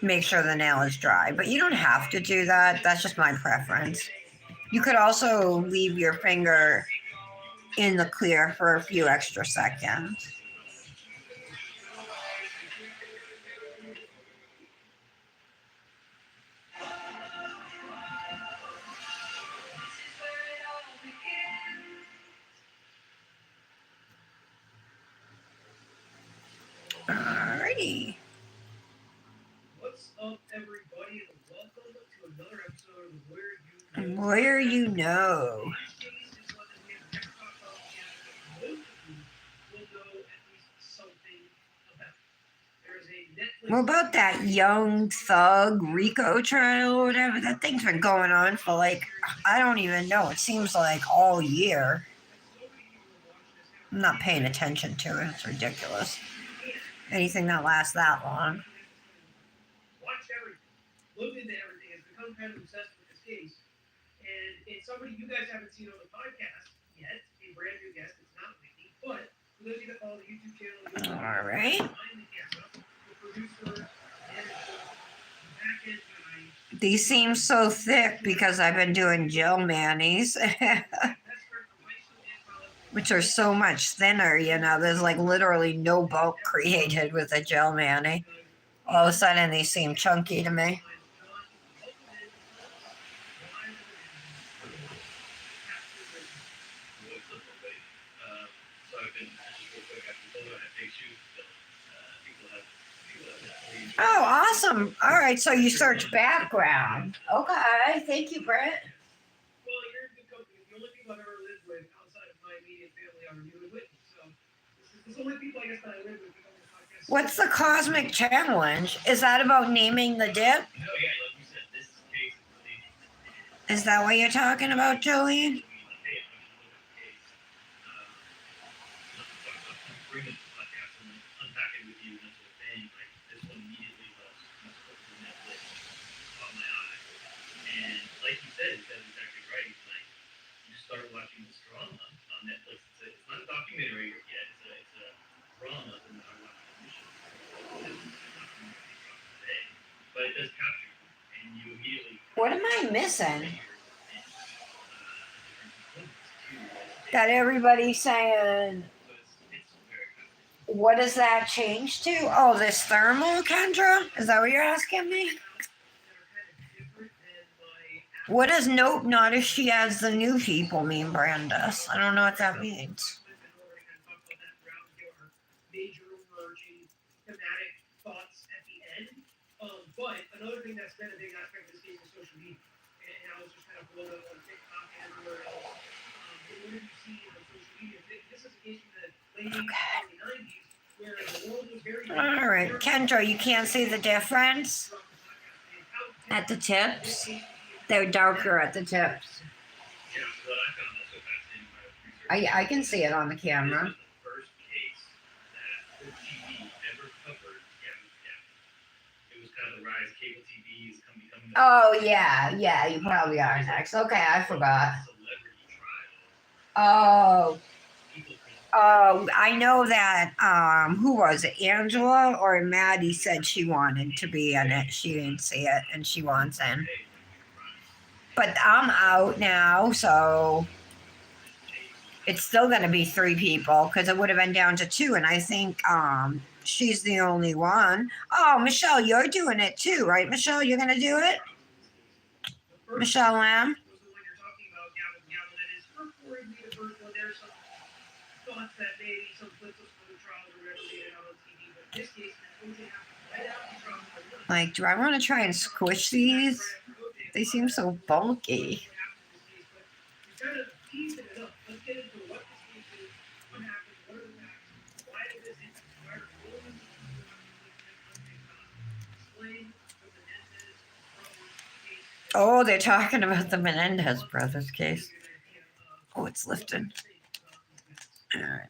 make sure the nail is dry. But you don't have to do that. That's just my preference. You could also leave your finger in the clear for a few extra seconds. Alrighty. What's up, everybody, and welcome to another episode of Where You Know. What about that young thug Rico trial or whatever? That thing's been going on for like, I don't even know. It seems like all year. I'm not paying attention to it. It's ridiculous. Anything that lasts that long. Watch everything. Looked into everything. Has become kind of obsessed with this case. And it's somebody you guys haven't seen on the podcast yet. A brand new guest. It's not Whitney. But for those of you that follow the YouTube channel, all right. Behind the camera, the producer, and the back-end guy. These seem so thick because I've been doing gel manis, which are so much thinner, you know. There's like literally no bulk created with a gel mani. All of a sudden, these seem chunky to me. Oh, awesome. All right, so you search background. Okay, thank you, Brett. Well, you're in good company. The only people I've ever lived with outside of my immediate family are you and Whitney. So this is the only people I guess that I live with on the podcast. What's the Kozmik Challenge? Is that about naming the dip? No, yeah, like you said, this case is Is that what you're talking about, Joey? Like you said, it's exactly right. Like you start watching this drama on Netflix. It's not a documentary yet. It's a drama that I watched initially. But it does capture you, and you I missing? Got everybody saying, what does that change to? Oh, this thermal, Kendra? Is that what you're asking me? What does nope, not if she adds the new people mean, Brandis? I don't know what that means. Major emerging thematic thoughts at the end. But another thing that's been a big aspect of this game is social media. And I was just kind of blown up on TikTok and everywhere else. What do you see on social media? This is a case from the late 80s, early 90s, where the world was very All right, Kendra, you can't see the difference at the tips. They're darker at the tips. I can see it on the camera. Oh yeah, you probably are next. Okay, I forgot. Oh, I know that. Who was it? Angela or Maddie said she wanted to be in it. She didn't see it, and she wants in. But I'm out now, so it's still gonna be 3 people because it would have been down to 2, and I think she's the only one. Oh, Michelle, you're doing it too, right? Michelle, you're gonna do it. Michelle Lamb. Like, do I want to try and squish these? They seem so bulky. Oh, they're talking about the Menendez brothers case. Oh, it's lifted. All right.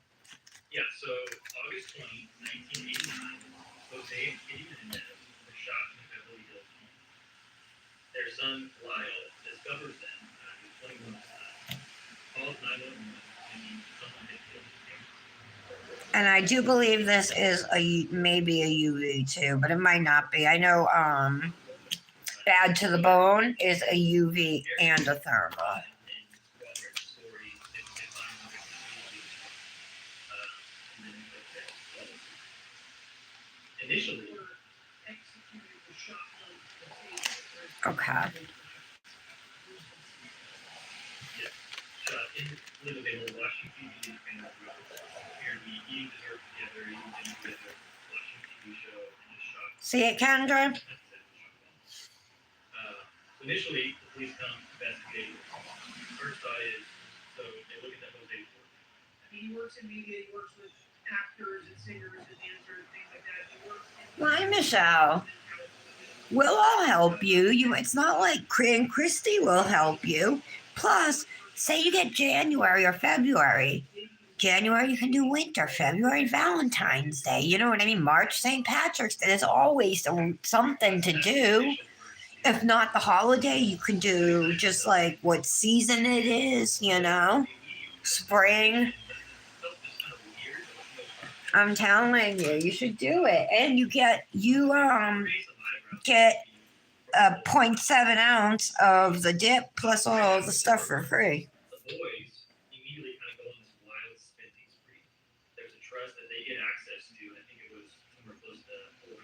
Yeah, so August 20, 1989, Jose and Kitty Menendez were shot in the Beverly Hills home. Their son, Lyle, discovers them at 21 calls 911 and someone had killed him. And I do believe this is maybe a UV too, but it might not be. I know Bad to the Bone is a UV and a thermal. Initially, okay. shot in Liverpool, Washington, D.C. Apparently eating dessert together, eating dinner together, watching TV show, and just shot. See it, Kendra? Initially, the police come investigate. First thought is, so they look at that Jose's work. I mean, he works in media, he works with actors and singers and dancers, things like that. He works in Why, Michelle? We'll all help you. It's not like Christy will help you. Plus, say you get January or February. January, you can do winter. February, Valentine's Day. You know what I mean? March, St. Patrick's Day. There's always something to do. If not the holiday, you can do just like what season it is, spring. I'm telling you, you should do it. And you get a 0.7 ounce of the dip plus all the stuff for free. The boys immediately kind of go on this wild spending spree. There's a trust that they get access to, and I think it was somewhere close to $400,000.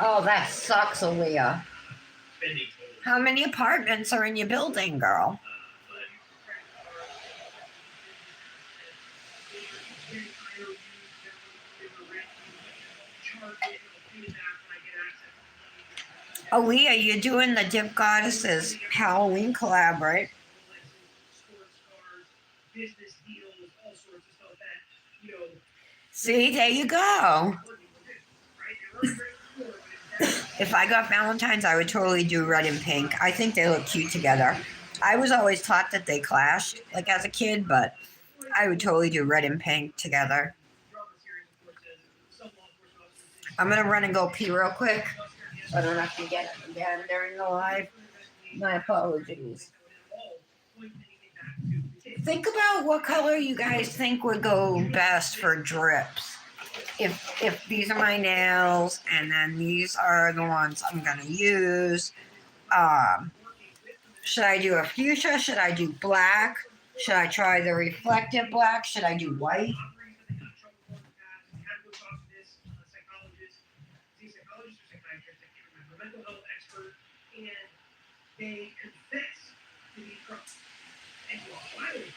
Oh, that sucks, Aaliyah. Spending How many apartments are in your building, girl? Aaliyah, you're doing the Dip Goddesses Halloween collab, right? See, there you go. If I got Valentine's, I would totally do red and pink. I think they look cute together. I was always taught that they clashed, like as a kid, but I would totally do red and pink together. I'm going to run and go pee real quick, so I don't have to get it again during the live. My apologies. Think about what color you guys think would go best for drips. if these are my nails, and then these are the ones I'm gonna use. Um, should I do a fuchsia? Should I do black? Should I try the reflective black? Should I do white? Mental health expert, and they confess to these crimes. And you are violating.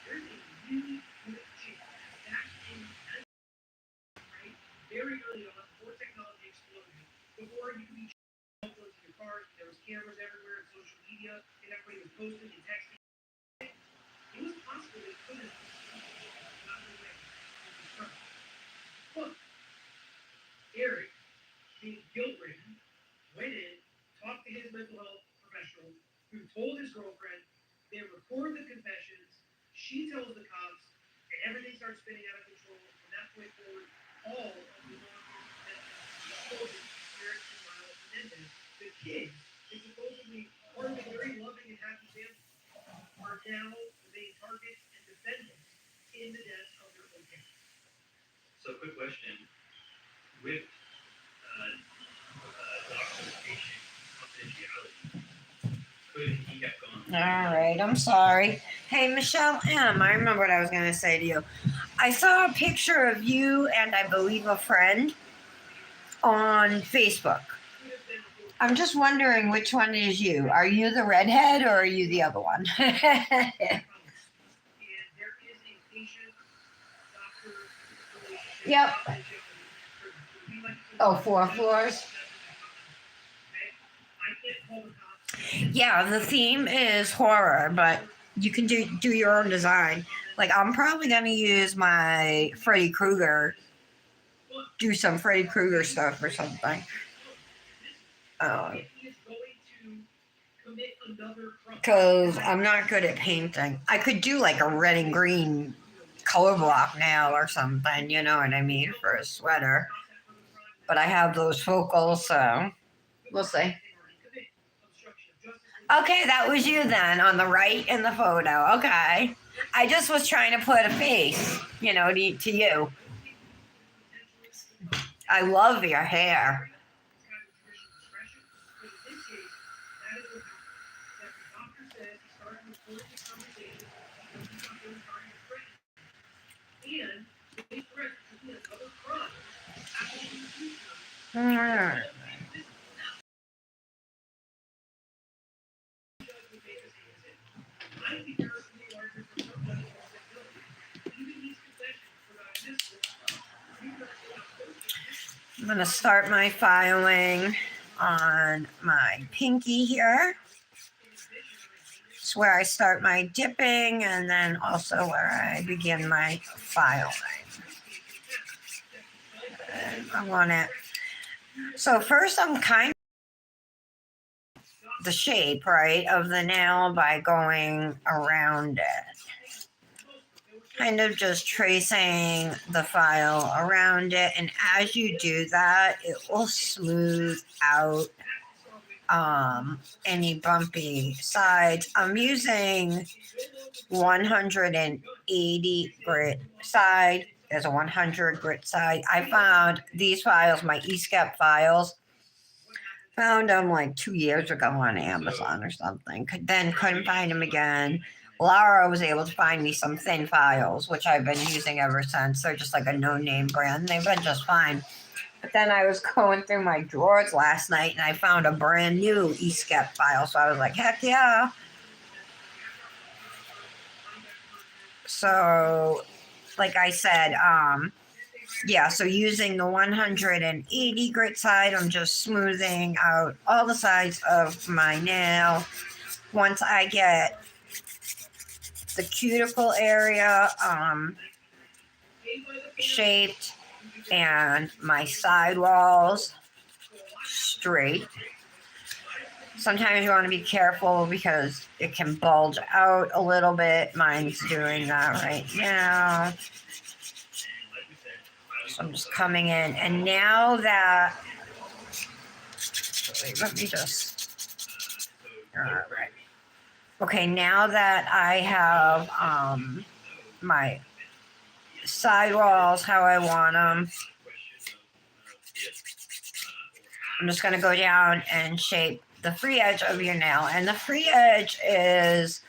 There's a really good chance back in right, very early on, before technology exploded, before you could be cell phones in your car, there was cameras everywhere and social media, and everybody was posting and texting. It was possible they could have gotten away with this crime. But Eric, being guilt-ridden, went in, talked to his mental health professional, who told his girlfriend. They record the confessions. She tells the cops, and everything starts spinning out of control. From that point forward, all of the law enforcement children experiencing violence Menendez, the kids, is supposedly part of a very loving and happy family, are now the main targets and defendants in the deaths of their own parents. So, quick question: with documentation confidentiality, could he have gone? All right, I'm sorry. Hey, Michelle M., I remember what I was going to say to you. I saw a picture of you and I believe a friend on Facebook. I'm just wondering which one is you. Are you the redhead or are you the other one? Yep. Oh, 4 floors? Yeah, the theme is horror, but you can do your own design. Like, I'm probably going to use my Freddy Krueger, do some Freddy Krueger stuff or something. Because I'm not good at painting. I could do like a red and green color block now or something, you know what I mean, for a sweater. But I have those focals, so we'll see. Okay, that was you then on the right in the photo. Okay. I just was trying to put a face, you know, to you. I love your hair. I'm going to start my filing on my pinky here. It's where I start my dipping and then also where I begin my filing. And I want it. So first I'm kind of the shape, right, of the nail by going around it. Kind of just tracing the file around it, and as you do that, it will smooth out any bumpy sides. I'm using 180 grit side. There's a 100 grit side. I found these files, my eSCAP files, found them like 2 years ago on Amazon or something. Then couldn't find them again. Laura was able to find me some thin files, which I've been using ever since. They're just like a no-name brand. They've been just fine. But then I was going through my drawers last night and I found a brand new eSCAP file. So I was like, heck yeah. So, like I said, yeah, so using the 180 grit side, I'm just smoothing out all the sides of my nail. Once I get the cuticle area shaped and my side walls straight. Sometimes you want to be careful because it can bulge out a little bit. Mine's doing that right now. So I'm just coming in, and now that, wait, let me just, all right. Okay, now that I have my sidewalls how I want them. I'm just going to go down and shape the free edge of your nail. And the free edge is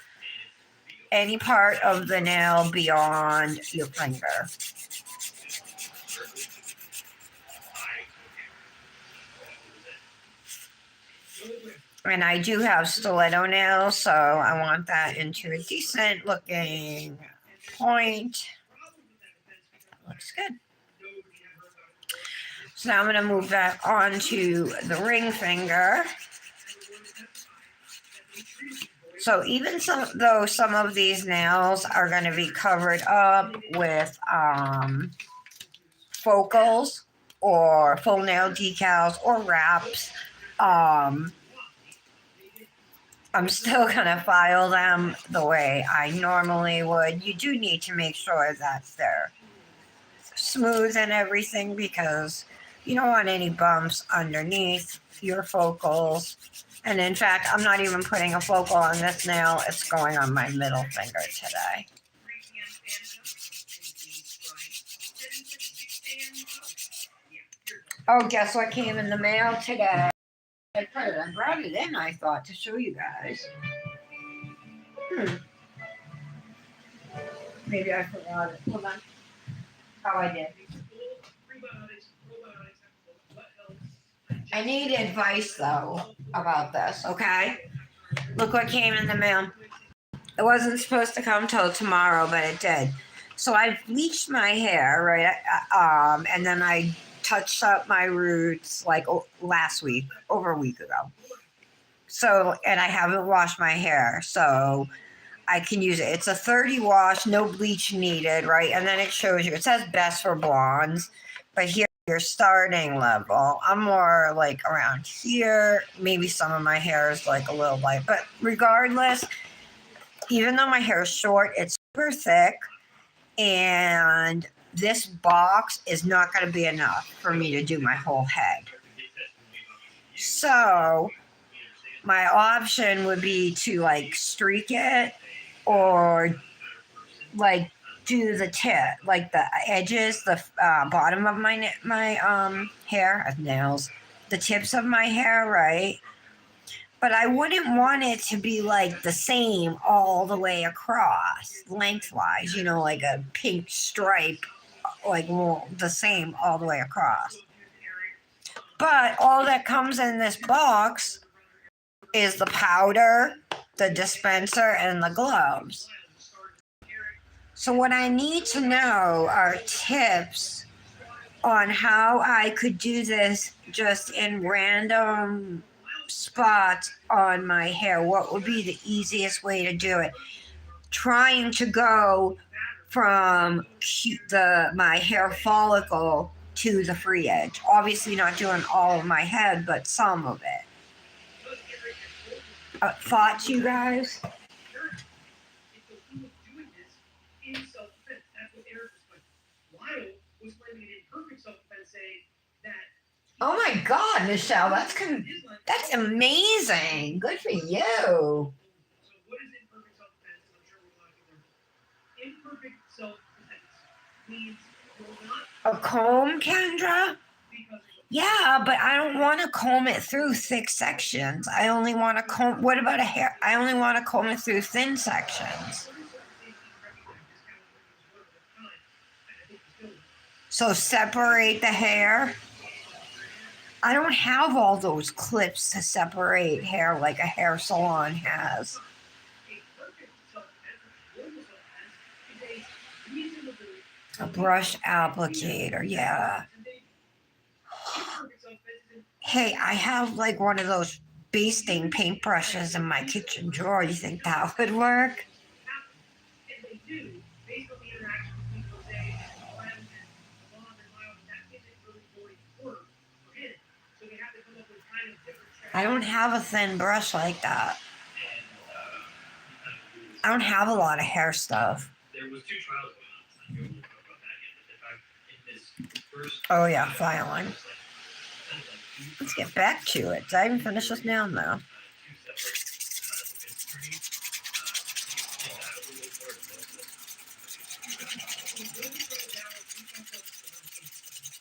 any part of the nail beyond your finger. And I do have stiletto nails, so I want that into a decent looking point. Looks good. So now I'm going to move that onto the ring finger. So even though some of these nails are going to be covered up with focals or full nail decals or wraps, I'm still going to file them the way I normally would. You do need to make sure that they're smooth and everything because you don't want any bumps underneath your focals. And in fact, I'm not even putting a focal on this nail. It's going on my middle finger today. Oh, guess what came in the mail today? I brought it in, I thought, to show you guys. Maybe I forgot it. Hold on. Oh, I did. I need advice, though, about this, okay? Look what came in the mail. It wasn't supposed to come till tomorrow, but it did. So I bleached my hair, right? And then I touched up my roots like last week, over a week ago. So, and I haven't washed my hair, so I can use it. It's a 30 wash, no bleach needed, right? And then it shows you, it says best for blondes, but here your starting level. I'm more like around here. Maybe some of my hair is like a little light, but regardless, even though my hair is short, it's super thick, and this box is not going to be enough for me to do my whole head. So my option would be to like streak it or like do the tip, like the edges, the bottom of my hair, nails, the tips of my hair, right? But I wouldn't want it to be like the same all the way across, lengthwise, you know, like a pink stripe, like the same all the way across. But all that comes in this box is the powder, the dispenser, and the gloves. So what I need to know are tips on how I could do this just in random spots on my hair. What would be the easiest way to do it? Trying to go from my hair follicle to the free edge. Obviously not doing all of my head, but some of it. Thoughts, you guys? Oh my God, Michelle, that's amazing. Good for you. A comb, Kendra? Yeah, but I don't want to comb it through thick sections. I only want to comb. What about a hair? I only want to comb it through thin sections. So separate the hair. I don't have all those clips to separate hair like a hair salon has. A brush applicator, yeah. Hey, I have like one of those bee sting paintbrushes in my kitchen drawer. You think that would work? I don't have a thin brush like that. I don't have a lot of hair stuff. Oh yeah, filing. Let's get back to it. Did I even finish this nail now? The judges try to balance, we talked about this in our case study.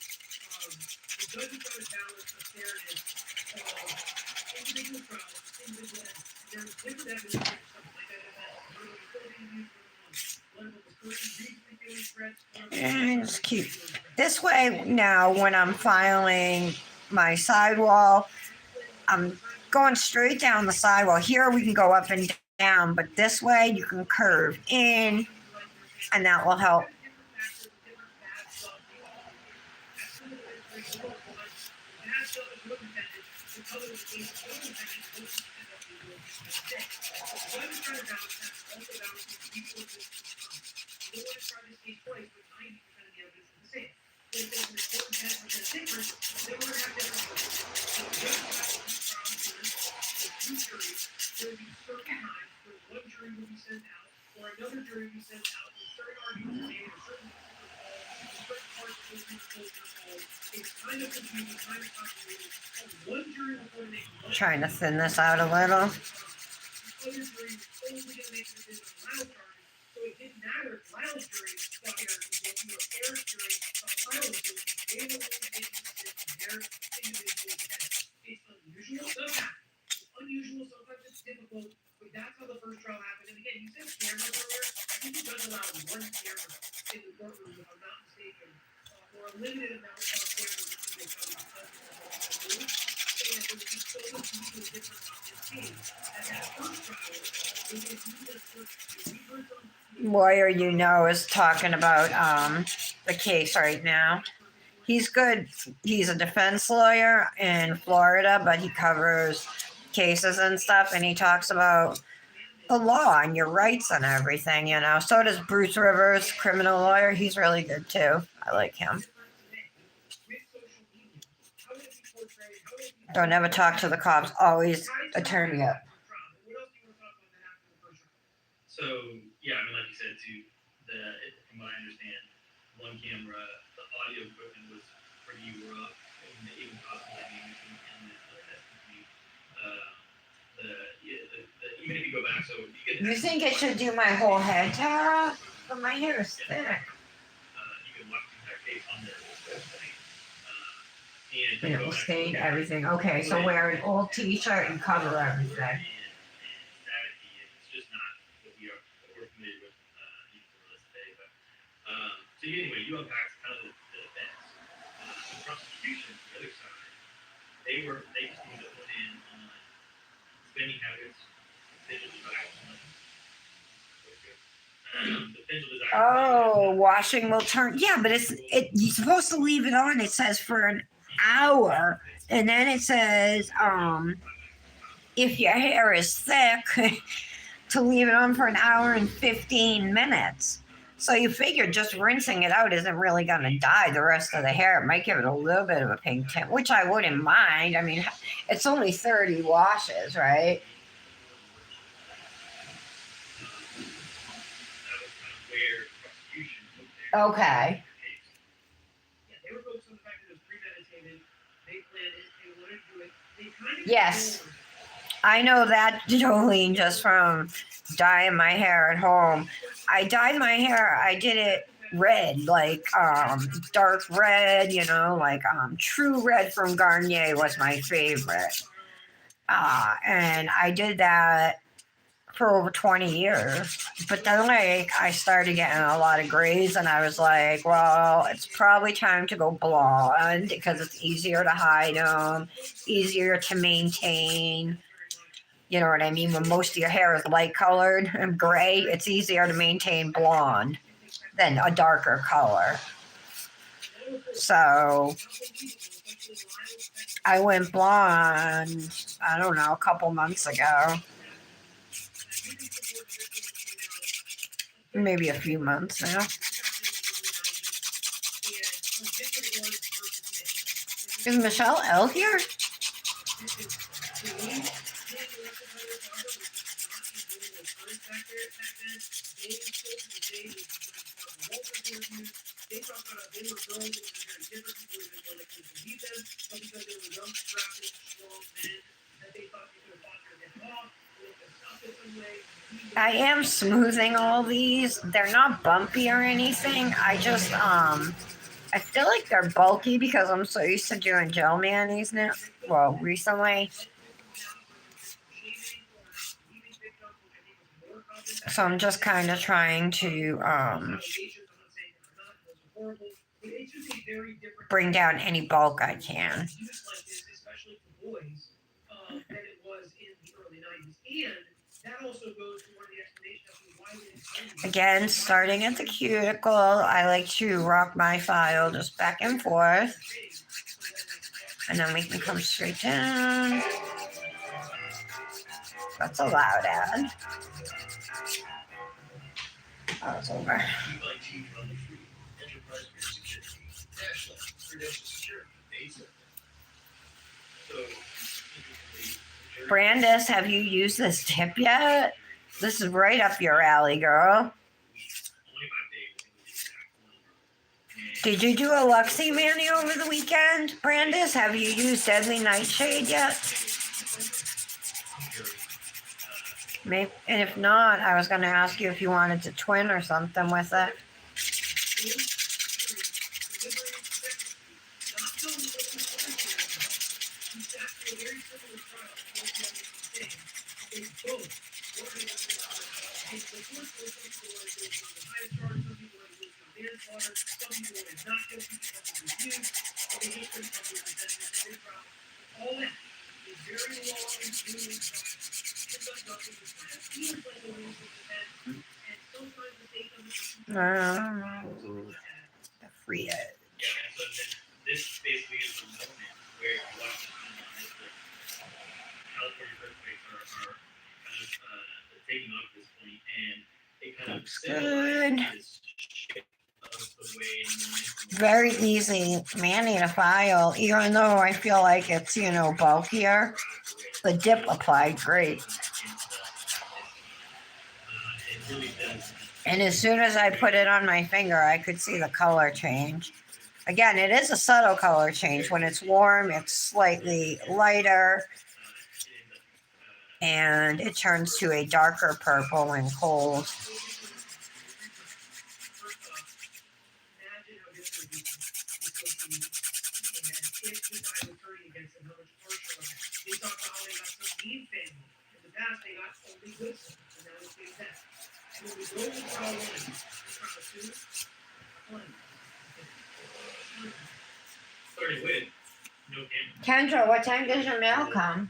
The judges try to balance the fairness of individual trials, individual evidence. There's different evidence for something like that event. One of them was cocaine abuse, one of them was person reasonably feeling threats, one of them And was it's reasonably cute. feeling threats. This way now, when I'm filing my sidewall, I'm going straight down the sidewall. Here we can go up and down, but this way you can curve in, and that will help. Different factors, different bad stuff. As soon as it's like, look, one, the bad stuff is what intended, the color of the case is what intended, what is end up being what mistake. So the judge is trying to balance that, also balancing the people of this time. You don't want to try this case twice, but 90% of the evidence is the same. But if there's an important 10% difference, then we're going to have different results. So the judge will have to keep prosecutors, the two juries, there will be certain times where one jury will be sent out, or another jury will be sent out, with certain arguments made, or certain witnesses are called, or certain parts of those witnesses are called. It's kind of confusing, kind of complicated. One jury will go to make one Trying to thin this out a little. the other jury was only going to make a decision on Lyle's charges, so it didn't matter if Lyle's jury thought Eric was guilty or Eric's jury thought Lyle was guilty. They were only making a decision on their individual defense. It's unusual, it does happen. It's unusual, sometimes it's difficult, but that's how the first trial happened. And again, you said cameras earlier. I think the judge allowed one camera in the courtroom, if I'm not mistaken, or a limited amount of cameras in the county because of the rules. And there was just so much people different on this case. At that first trial, if you just look, we heard some Lawyer you know is talking about the case right now. He's good. He's a defense lawyer in Florida, but he covers cases and stuff, and he talks about the law and your rights and everything, you know. So does Bruce Rivers, criminal lawyer. He's really good too. I like him. Don't ever talk to the cops. Always attorney up. So yeah, I mean, like you said, from what I understand, one camera, the audio equipment was pretty rough, and even possibly maybe in even if you go back, so you can. You think it should do my whole head, Tara? But my hair is thick. You can watch the entire case on their website, and And it will stain everything. Okay, so wear an old t-shirt and cover everything. So anyway, you unpacked kind of the defense. The prosecution, the other side, they just need to put in on spending habits, digital desire. Oh, washing will turn. Yeah, but you're supposed to leave it on. It says for an hour, and then it says if your hair is thick, to leave it on for an hour and 15 minutes. So you figure just rinsing it out isn't really going to dye the rest of the hair. It might give it a little bit of a pink tint, which I wouldn't mind. I mean, it's only 30 washes, right? Okay. Yeah, they were focused on the fact that it was premeditated. They planned it. They wanted to do it. They kind of Yes. I know that, Jolene, just from dyeing my hair at home. I dyed my hair. I did it red, like dark red, you know, like true red from Garnier was my favorite. And I did that for over 20 years. But then, like, I started getting a lot of grays, and I was like, well, it's probably time to go blonde because it's easier to hide them, easier to maintain. You know what I mean? When most of your hair is light colored and gray, it's easier to maintain blonde than a darker color. So I went blonde, I don't know, a couple months ago. Maybe a few months now. Is Michelle L here? They talked about they were girls that were very different people than what they could believe them, but because they were young, strapping, strong men, that they thought they could have fought their head off, I am smoothing all these. They're not bumpy or anything. I just I feel like they're bulky because I'm so used to doing gel manis now. Well, recently. So I'm just kind of trying to bring down any bulk I can. Again, starting at the cuticle, I like to rock my file just back and forth. And then we can come straight down. That's a loud ad. Oh, it's over. Brandis, have you used this tip yet? This is right up your alley, girl. Did you do a Luxie mani over the weekend, Brandis? Have you used Deadly Nightshade yet? Maybe, and if not, I was going to ask you if you wanted to twin or something with it. The free edge. This basically is the moment where you watch the California earthquakes are kind of taking off at this point, and it kind Looks of good. this shift of the way. Very easy mani to file, even though I feel like it's, bulkier. The dip applied great. And as soon as I put it on my finger, I could see the color change. Again, it is a subtle color change. When it's warm, it's slightly lighter. And it turns to a darker purple when cold. Kendra, what time does your mail come?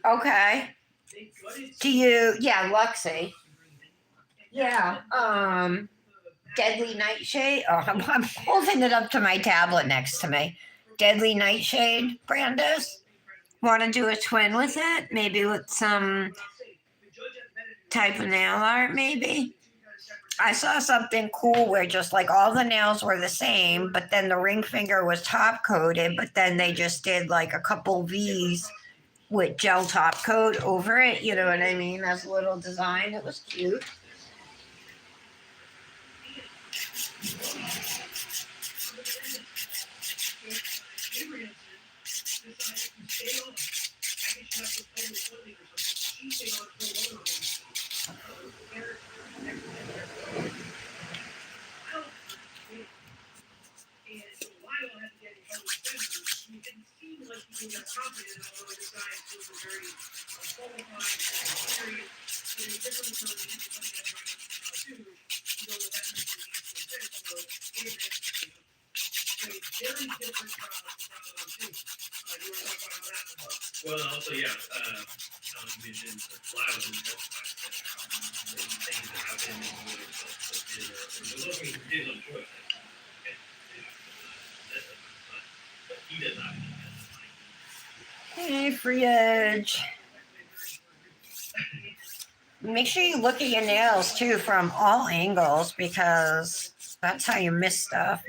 Okay. Luxie. Yeah. Deadly Nightshade. Oh, I'm holding it up to my tablet next to me. Deadly Nightshade, Brandis. Want to do a twin with it? Maybe with some type of nail art, maybe? I saw something cool where just like all the nails were the same, but then the ring finger was top coated, but then they just did like a couple V's with gel top coat over it. You know what I mean? As a little design. It was cute. Well, also, yeah, mentioned the flowers and things that happen or looking for his own choice. But he does not. Hey, free edge. Make sure you look at your nails too from all angles because that's how you miss stuff,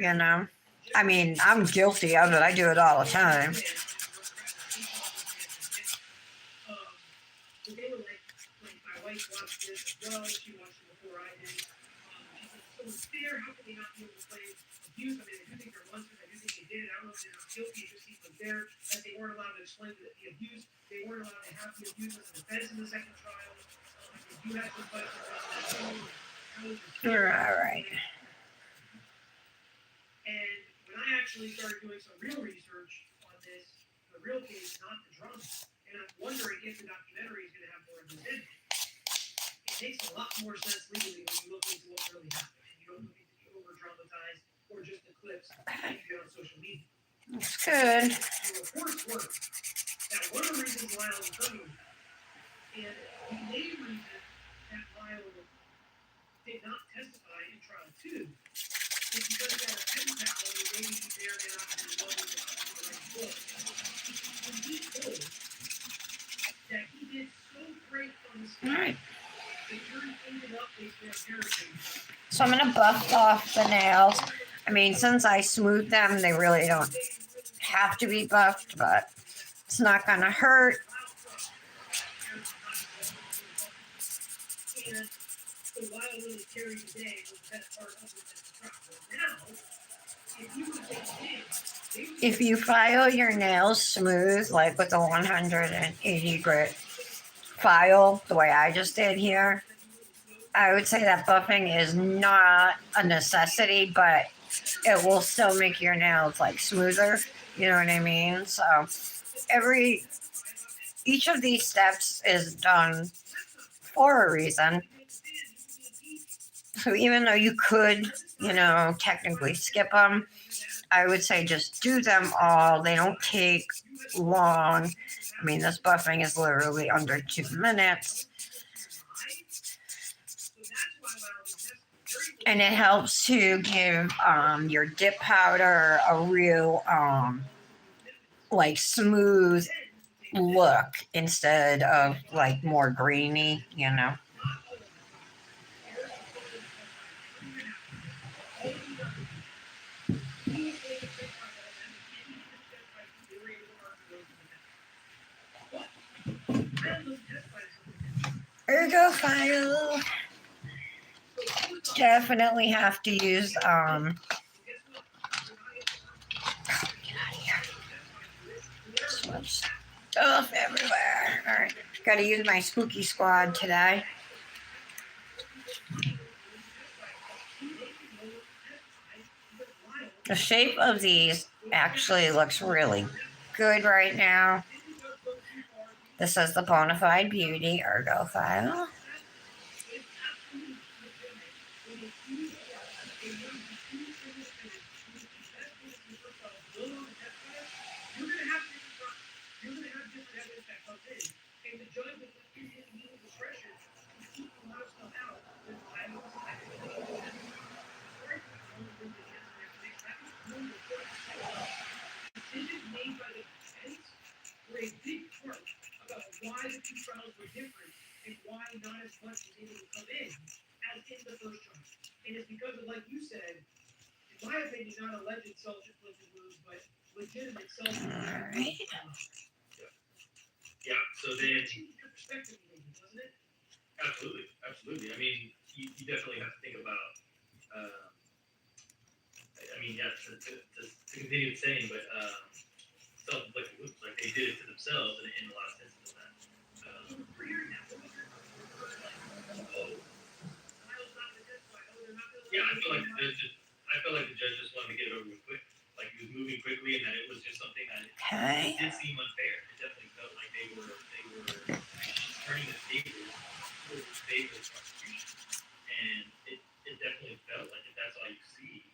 I mean, I'm guilty of it. I do it all the time. abused. I mean, I do think they're monsters. I do think they did it. I don't know if they're not guilty. It just seems like that they weren't allowed to explain the abuse. They weren't allowed to have the abuse as a defense in the second trial. They do have some questions. All right. And when I actually started doing some real research on this, the real case, not the drama, and I'm wondering if the documentary is going to have more of this in it. It makes a lot more sense legally when you look into what really happened, and you don't look into the over-dramatized or just the clips that you get on social media. That's good. The reports were that one of the reasons Lyle was terminated, and the main reason that Lyle did not testify in trial 2 is because he had a pen pal and maybe he may or may not have been involved in the right book. When he told that he did so great on the All right. stand, the jury ended up basically on paraphrasing. So I'm gonna buff off the nails. I mean, since I smoothed them, they really don't have to be buffed, but it's not gonna hurt. And so Lyle really carried the day was the best part of the trial. Now, if you would say If you file your nails smooth, like with the 180 grit file, the way I just did here, I would say that buffing is not a necessity, but it will still make your nails like smoother. You know what I mean? So each of these steps is done for a reason. So even though you could, technically skip them, I would say just do them all. They don't take long. I mean, this buffing is literally under 2 minutes. And it helps to give your dip powder a real, like, smooth look instead of, like, more grainy, Ergo file. Definitely have to use get out of here. So much stuff everywhere. All right, gotta use my spooky squad today. The shape of these actually looks really good right now. This is the Bonafide Beauty Ergo file. Why the two trials were different and why not as much was able to come in as in the first trial. And it's because of, like you said, in my opinion, not alleged self-inflicted wounds, but legitimate self-inflicted wounds. Yeah, so then, It changed your perspective, doesn't it? absolutely. I mean, you definitely have to think about, to continue saying, but self-inflicted wounds, like they did it to themselves in a lot of senses of that. Yeah, I felt like the judge just wanted to get it over with quick. Like he was moving quickly, and that it was just something that Okay. did seem unfair. It definitely felt like they were turning the tables towards the favor of prosecution, and it definitely felt like if that's all you see,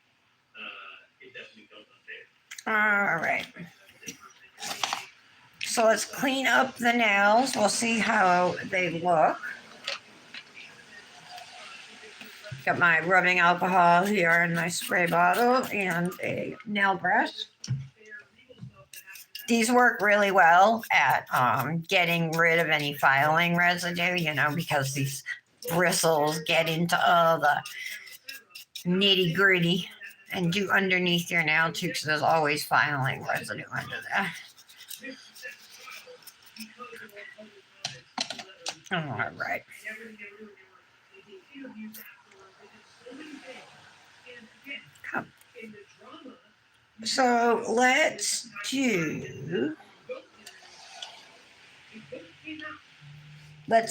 it definitely felt unfair. All right. So let's clean up the nails. We'll see how they look. Got my rubbing alcohol here in my spray bottle and a nail brush. These work really well at getting rid of any filing residue, because these bristles get into all the nitty gritty and do underneath your nail too, because there's always filing residue under there. All right. Come. So let's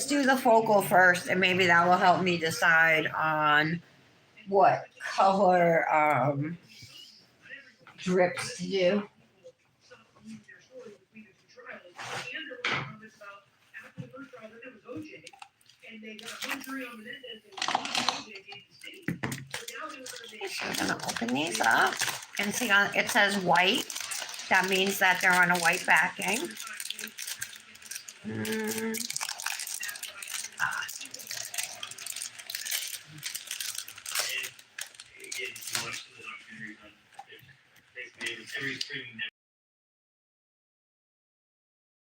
do the focal first, and maybe that will help me decide on what color drips to do. And they got one jury on Menendez and one OJ gave the city. But now they were going to make. So I'm gonna open these up and see on it says white. That means that they're on a white backing.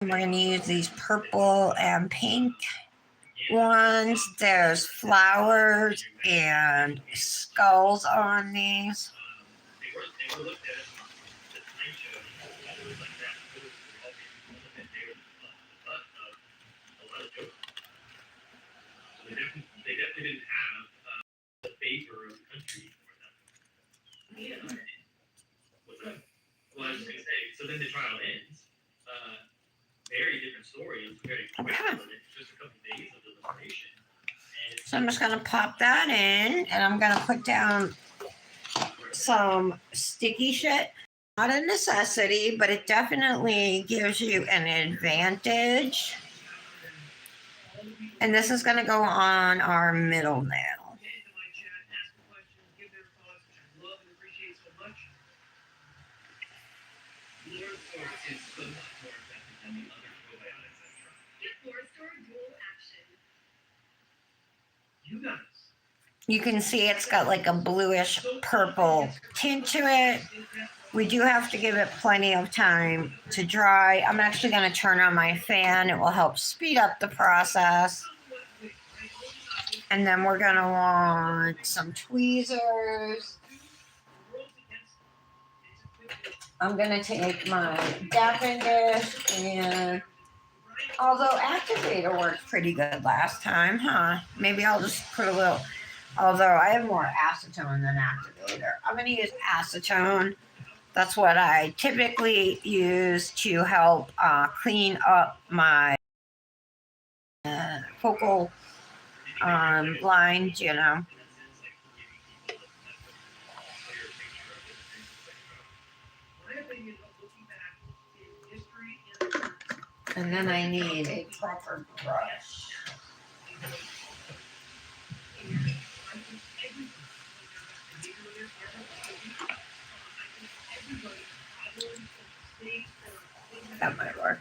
We're gonna use these purple and pink ones. There's flowers and skulls on these. They definitely didn't have the favor of the country for them. Yeah. Well, I was going to say, so then the trial ends. Very different story. It was very quick. Just a couple of days of deliberation. So I'm just gonna pop that in, and I'm gonna put down some sticky shit. Not a necessity, but it definitely gives you an advantage. And this is gonna go on our middle nail. You can see it's got like a bluish purple tint to it. We do have to give it plenty of time to dry. I'm actually going to turn on my fan. It will help speed up the process. And then we're going to want some tweezers. I'm going to take my dapping dish, and although activator worked pretty good last time, huh? Maybe I'll just put a little, although I have more acetone than activator. I'm going to use acetone. That's what I typically use to help clean up my focal lines, you know. And then I need a proper brush. That might work.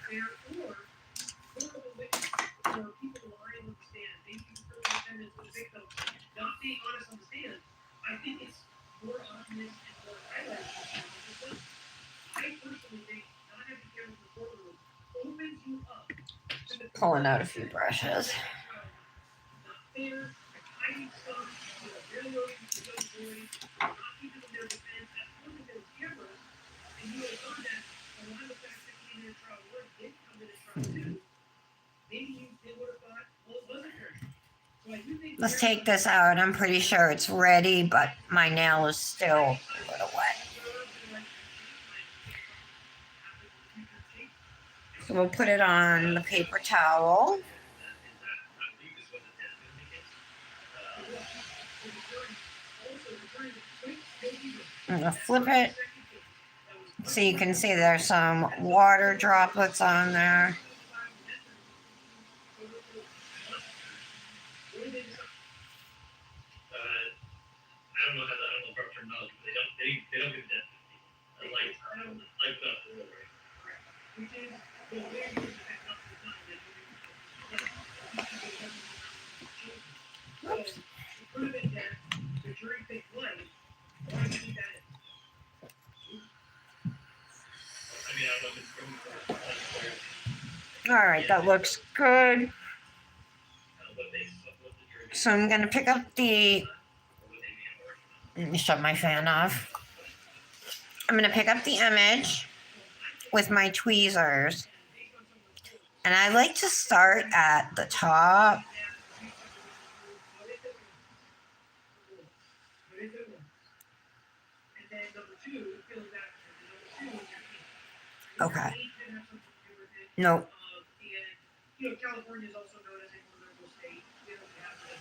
Pulling out a few brushes. Let's take this out. I'm pretty sure it's ready, but my nail is still a little wet. So we'll put it on the paper towel. I'm going to flip it so you can see there's some water droplets on there. I don't know if I've turned out. They don't get that. Like Oops. All right, that looks good. So I'm going to pick up the, let me shut my fan off. I'm going to pick up the image with my tweezers. And I like to start at the top. Okay. Age can have something to do with it. Nope. And California is also known as a political state. We don't have that.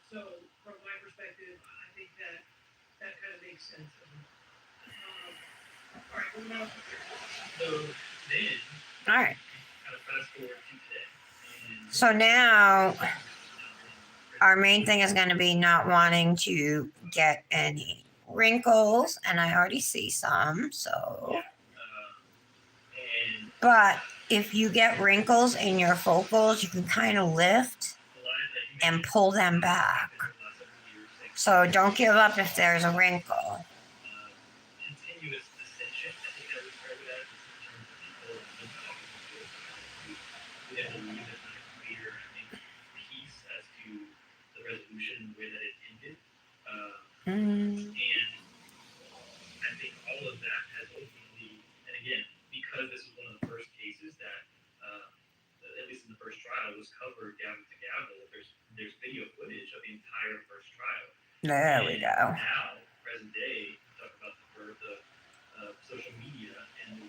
So, from my perspective, I think that kind of makes sense. All right, what else? So then, All right. kind of fast forward to today. And So now our main thing is going to be not wanting to get any wrinkles, and I already see some. So, and but if you get wrinkles in your focals, you can kind of lift a lot of that and pull them back. So don't give up if there's a wrinkle. Continuous ascension, I think I would describe it as, in terms of people we have to leave as not clear, I think, piece as to the resolution, the way that it ended. And I think all of that has ultimately, and again, because this was one of the first cases that, at least in the first trial, was covered gavel to gavel, there's video footage of the entire first trial. There we go. Now, present day, talk about the birth of social media and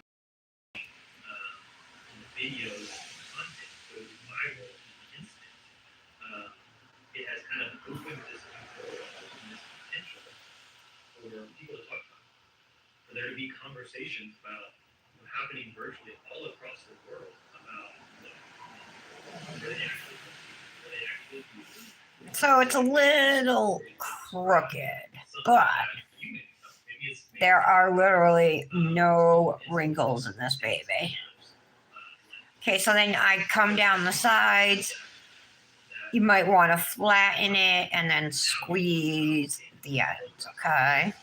the videos content goes viral in an instant. It has kind of opened this door and this potential for people to talk about, for there to be conversations about what's happening virtually all across the world about what they actually do, what they actually do. So it's a little crooked, but there are literally no wrinkles in this baby. Okay, so then I come down the sides. You might want to flatten it and then squeeze the ends, okay?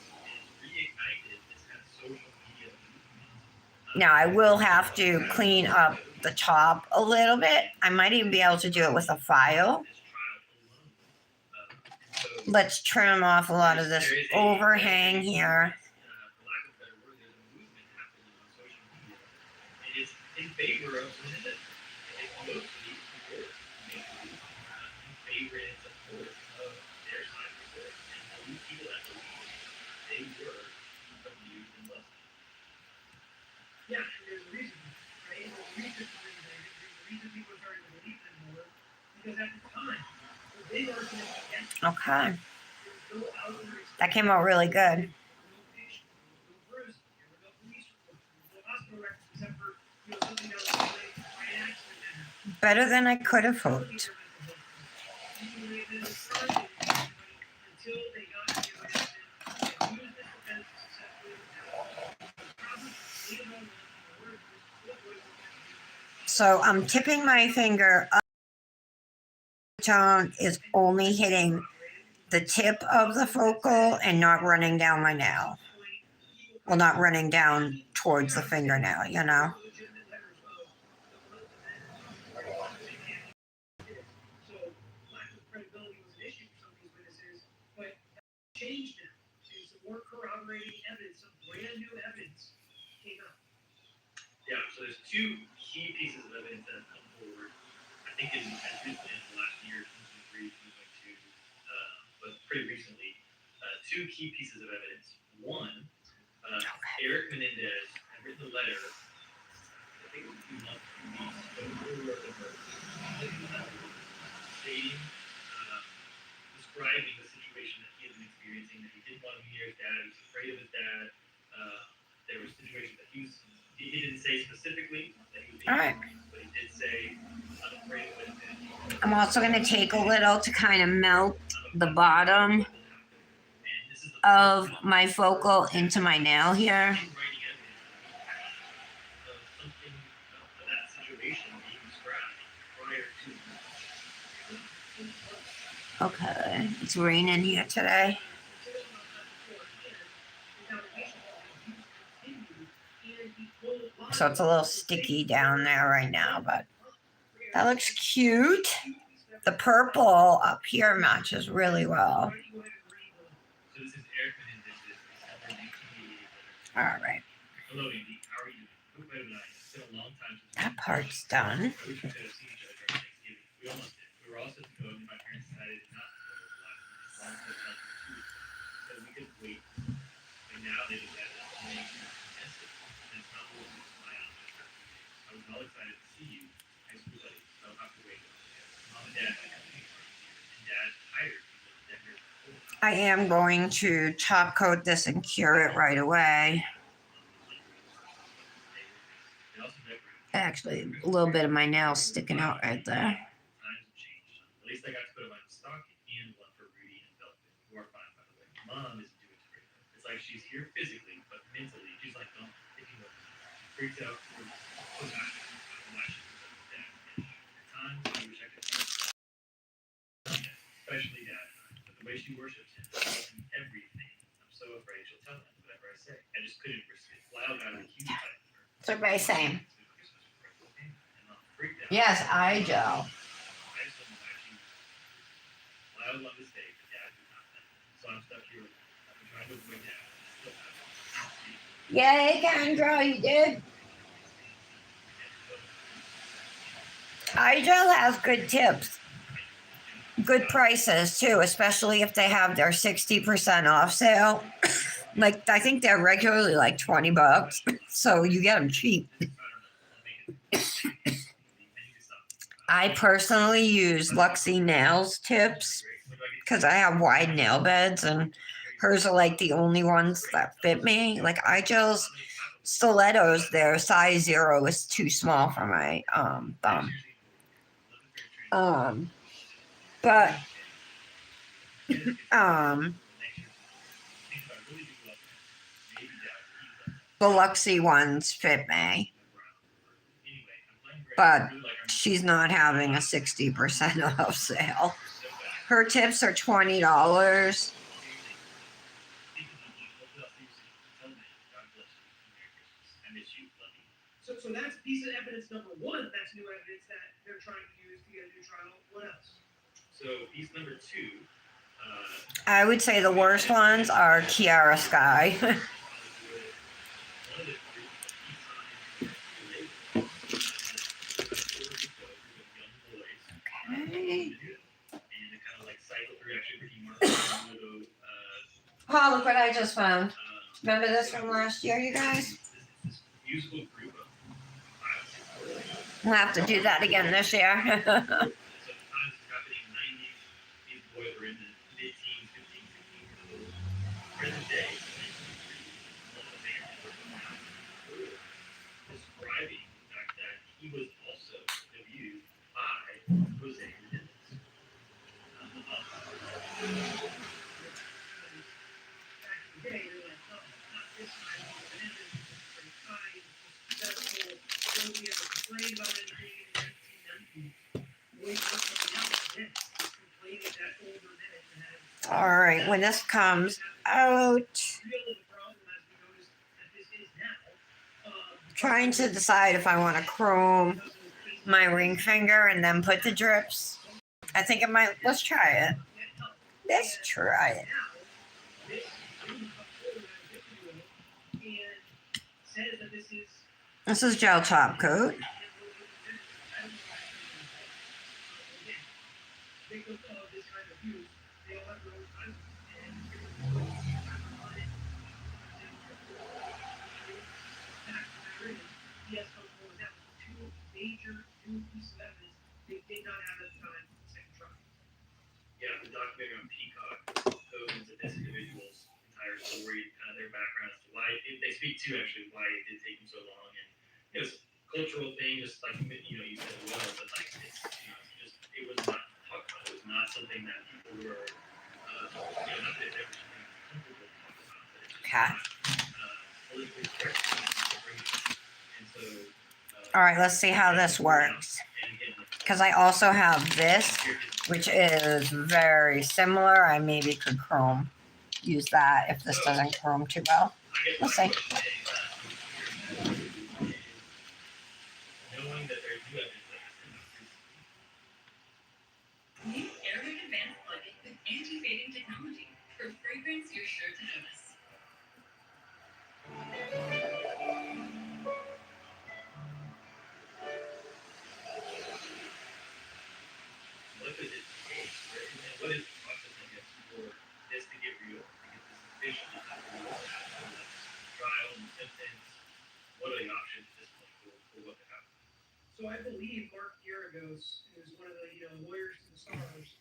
Now I will have to clean up the top a little bit. I might even be able to do it with a file. Let's trim off a lot of this overhang here. In favor of women, mostly in favor and support of their side of it, and those people that believe they were abused and lusted. Yeah, and there's a reason, right? There's a reason for it. There's a reason people are starting to believe them more. Because at the time, the big argument against Okay. there was no outward That came out really good. no patient, no bruising, there were no police reports, there was no hospital records except for something that was related by an accident that happened. Better than I could have hoped. Until they got the evidence and used this defense successfully. So I'm tipping my finger up. Tone is only hitting the tip of the focal and not running down my nail. Well, not running down towards the fingernail, you know? So lack of credibility was an issue for some of these witnesses, but changed now to some more corroborating evidence, some brand new evidence came out. Yeah, so there's two key pieces of evidence that have come forward. I think as recently as the last year, 2023, 2022, but pretty recently, two key pieces of evidence. One, Eric Menendez had written a letter, I think it was 2 months, 2 weeks before the murder, stating, describing the situation that he had been experiencing, that he didn't want to be near his dad, he was afraid of his dad. There were situations that he didn't say specifically that he was being abused, but he did say, I'm afraid of it. I'm also going to take a little to kind of melt the bottom of my focal into my nail here. Okay, it's raining here today. So it's a little sticky down there right now, but that looks cute. The purple up here matches really well. All right. Hello, Andy. How are you? Hope better than I am. It's been a long time since That part's done. I wish we could have seen each other during Thanksgiving. We almost did. We were all set to go, and my parents decided not to go last night. So we could wait. And now I am going to top coat this and cure it right away. Actually, a little bit of my nail sticking out right there. Times have changed. At least I got to put them on stock and one for Rudy and Velvet, who are fine, by the way. Mom isn't doing too great. It's like she's here physically, but mentally, she's like, don't, if you will. She freaks out. Oh, gosh. At times, I wish I could especially Dad. But the way she worships him and everything, I'm so afraid she'll tell him whatever I say. I just couldn't risk it. Lyle got a huge fight with her. What's everybody saying? And Mom freaked out. Yes, eye gel. I just don't know why she Lyle loved to stay, but Dad did not let him. So I'm stuck here with him. I've been trying to avoid Dad. Still haven't. Yay, Kendra, you did. Eye gel has good tips. Good prices too, especially if they have their 60% off sale. Like, I think they're regularly like $20, so you get them cheap. I personally use Luxie Nails tips because I have wide nail beds and hers are like the only ones that fit me. Like eye gels, stilettos, their size 0 is too small for my thumb. But the Luxie ones fit me. But she's not having a 60% off sale. Her tips are $20. So that's piece of evidence number one. That's new evidence that they're trying to use to get a new trial. What else? So piece number 2. I would say the worst ones are Kiara Sky. Okay. Oh, look what I just found. Remember this from last year, you guys? We'll have to do that again this year. Describing the fact that he was also abused by Jose Menendez. All right, when this comes out, trying to decide if I want to chrome my ring finger and then put the drips. I think it might. Let's try it. Let's try it. This is gel top coat. Yeah, the documentary on Peacock goes into this individual's entire story, kind of their background as to why they speak to actually why it did take them so long, and it was a cultural thing, just like you said as well, but like it's just it was not talked about. It was not something that people were not that they were comfortable talking about, but it's just not politically correct to bring it. And so. All right, let's see how this works. Because I also have this, which is very similar. I maybe could use that if this doesn't chrome too well. We'll see. New Airwick Advanced Plug-in with anti-fading technology. For fragrance you're sure to notice. What is the process, I guess, for this to get real? Because this is officially trial and sentence. What are the options at this point for what to happen? So I believe Mark Garagos, who's one of the lawyers to the stars,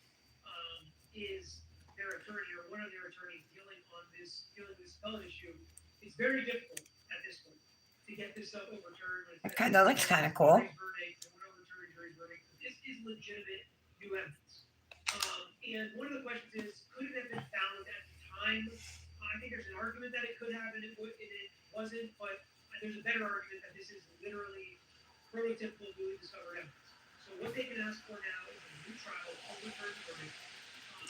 is their attorney or one of their appellate issue, it's very difficult at this point to get this stuff overturned. It kind of looks kind of cool. Verdict, it would overturn a jury's verdict. This is legitimate new evidence. And one of the questions is, could it have been found at the time? I think there's an argument that it could have, and it wasn't. But there's a better argument that this is literally prototypical newly discovered evidence. So what they can ask for now is a new trial, overturn the verdict.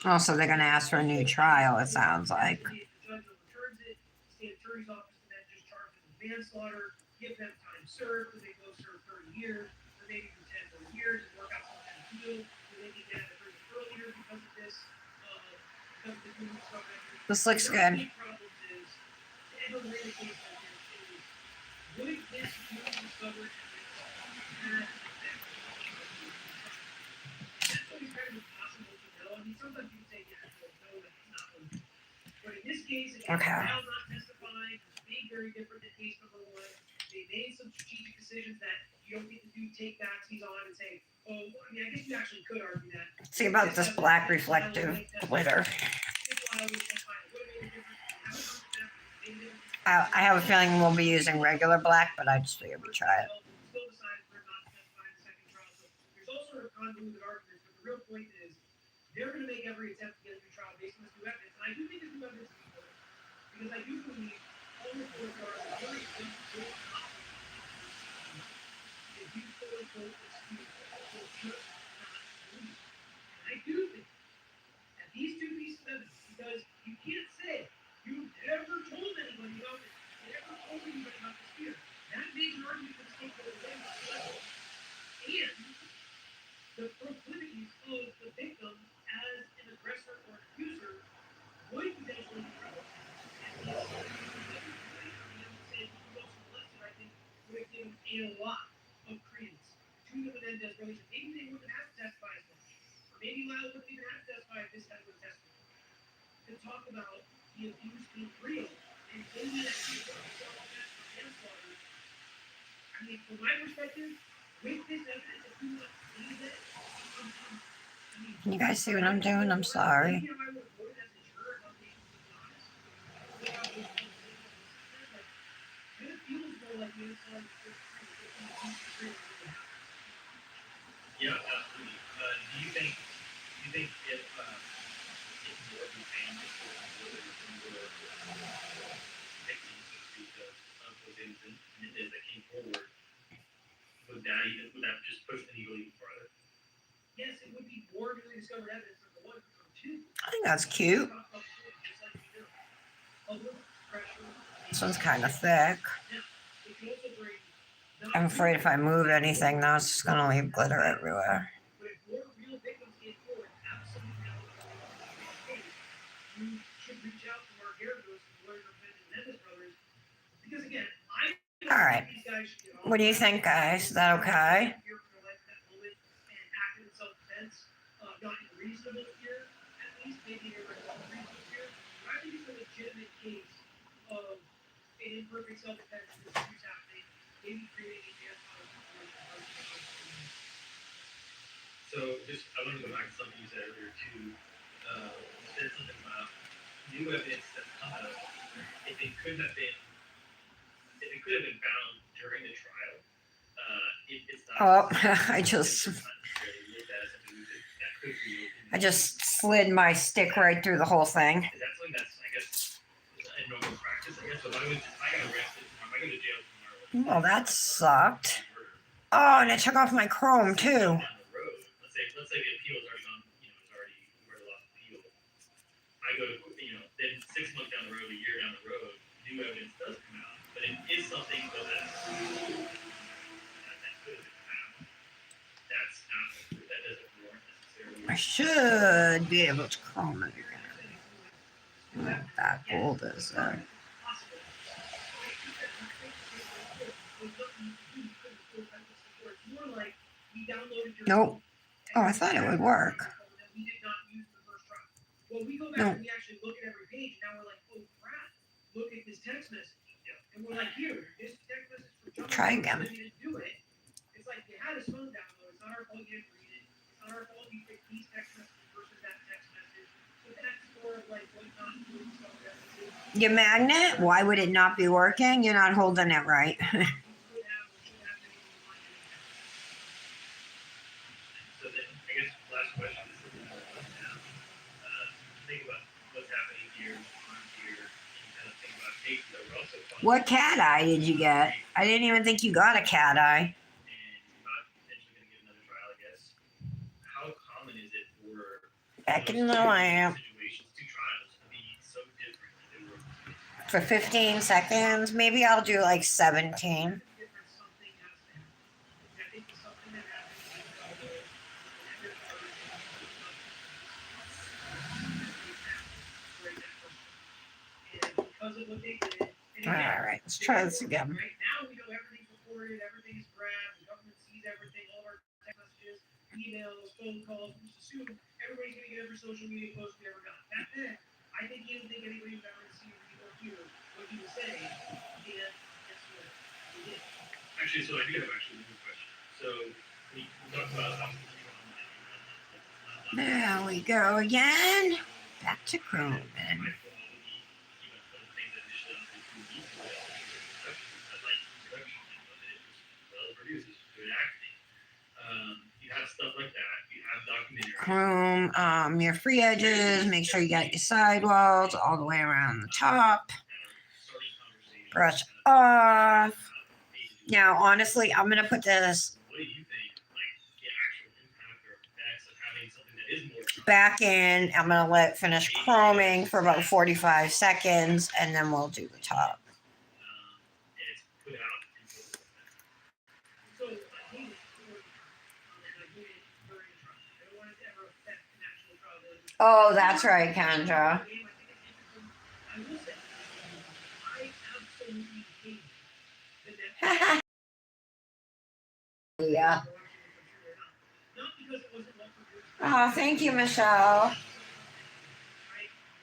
Oh, so they're going to ask for a new trial, it sounds like. If the judge overturns it, the state attorney's office can then just charge them with manslaughter, give them time served, because they go serve 30 years, or maybe for 10 more years, and work out some kind of deal, where they can get out of prison earlier because of this, because of the newly discovered evidence. This looks One of good. the big problems is, to ever win a case like this, is would this newly discovered evidence have an effect on the trial? That's always kind of impossible to know. I mean, sometimes you can say, yeah, no, that's not what it is. But in this case, it's Okay. now not testifying, it's being very different than case number one. They made some strategic decisions that you don't get to do take backsies on and say, oh, I mean, I guess you actually could argue that. See about this black reflective glitter. I have a feeling we'll be using regular black, but I just figured we'd try it. Still decided for not to testify in the second trial. So there's all sort of convoluted arguments, but the real point is they're going to make every attempt to get a new trial based on this new evidence. And I do think this new evidence is important because I do believe all the court are very good to if you quote unquote excuse will just not believe. And I do think that these two pieces of evidence, because you can't say you never told anybody about this, you never told anybody about this fear. That makes an argument for the state for the way and the proclivities of the victim as an aggressor or an abuser would potentially be relevant. And this I think would have given a lot of credence to the Menendez brothers. Maybe they wouldn't have to testify as much. Or maybe Lyle wouldn't even have to testify if this guy would testify. To talk about the abuse being real and maybe that he was manslaughter. I mean, from my perspective, with this evidence, if you want to believe it, Can you guys see what I'm doing? I'm sorry. maybe I would have voted as a juror if I'm being honest. But I was it feels more like manslaughter. Yeah, absolutely. Do you think if more of the families were victims, so to speak, of those incidents that came forward, would that just push the needle even farther? Yes, it would be more newly discovered evidence number one, number two. I think that's cute. Just like you know, public pressure. This one's kind of thick. It can also bring I'm afraid if I move anything, now it's just going to leave glitter everywhere. But if more real victims came forward, absolutely you should reach out to Mark Garagos and the lawyer representing Menendez brothers. Because again, I All right. these guys should get off. What do you think, guys? Is that okay? Here for like that moment and act in self-defense, not reasonable here, at least maybe they're reasonable here. But I think it's a legitimate case of an imperfect self-defense and this abuse happening, maybe creating a So just, I want to go back to something you said earlier too. You said something about new evidence that's come out. If it could have been found during the trial, it's not. Oh, I just slid my stick right through the whole thing. Is that something that's, I guess, a normal practice? I guess. So if I got arrested tomorrow, if I go to jail tomorrow. Well, that sucked. Oh, and it took off my chrome too. Down the road, let's say the appeal is already gone. It's already we're lost appeal. I go to, then 6 months down the road, a year down the road, new evidence does come out, but it is something that could have been found. That doesn't warrant necessarily. I should be able to chrome it again. That gold is there. Nope. Oh, I thought it would work. Well, we go back and we actually look at every page, and now we're like, oh crap, look at this text message. And we're like, here, this text message for John. Try again. You didn't do it. It's like you had his phone download. It's not our fault you didn't read it. It's not our fault you picked these text messages versus that text message. So that's before of like what not to do and stuff like that. Your magnet? Why would it not be working? You're not holding it right. You could have or should have anything you want to do. So then, I guess last question is now. Think about what's happening here, on here, and kind of think about hey, so we're also What cat eye did you get? I didn't even think you got a cat eye. and you're not potentially going to get another trial, I guess. How common is it for Back those in the two lamp situations, two trials, to be so different that they were for 15 seconds. Maybe I'll do like 17. Different something has to happen. I think the something that happens is double every and because of what they did, and All again, right, let's try this again. right now we know everything's recorded, everything's grabbed, the government sees everything, all of our text messages, emails, phone calls. We just assume everybody's gonna get every social media post we ever got. Back then, I think he didn't think anybody was ever gonna see or hear what he was saying. And guess what? He did. actually. So I do have actually a good question. So we talked about obviously There we go again. Back to Chrome. You have stuff like that. You have documentaries. Chrome, your free edges. Make sure you got your sidewalls all the way around the top. Brush off. Now, honestly, I'm gonna put this What do you think, like, the actual impact or effects of having something that is more back in. I'm gonna let it finish chroming for about 45 seconds, and then we'll do the top. and it's put out into the world. So I hate it before the trial, and I hate it during the trial. I don't want it to ever affect an actual trial. Oh, that's right, Kendra. I will say, I absolutely hate the Netflix. Yeah. Not because it wasn't well produced. Oh, thank you, Michelle. Right?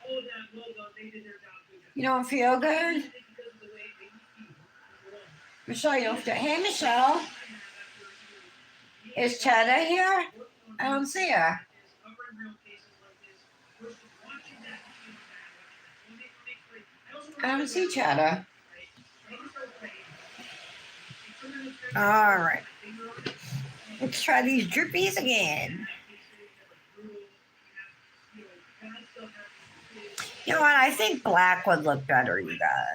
All of that, well done. They did their job. Good job. You don't feel I good? think because of the way they feel, number one. Michelle, you don't feel. Hey, Michelle. Is Cheddar here? I don't see her. I don't see Cheddar. All right. Let's try these drippies again. You know what? I think black would look better, you guys.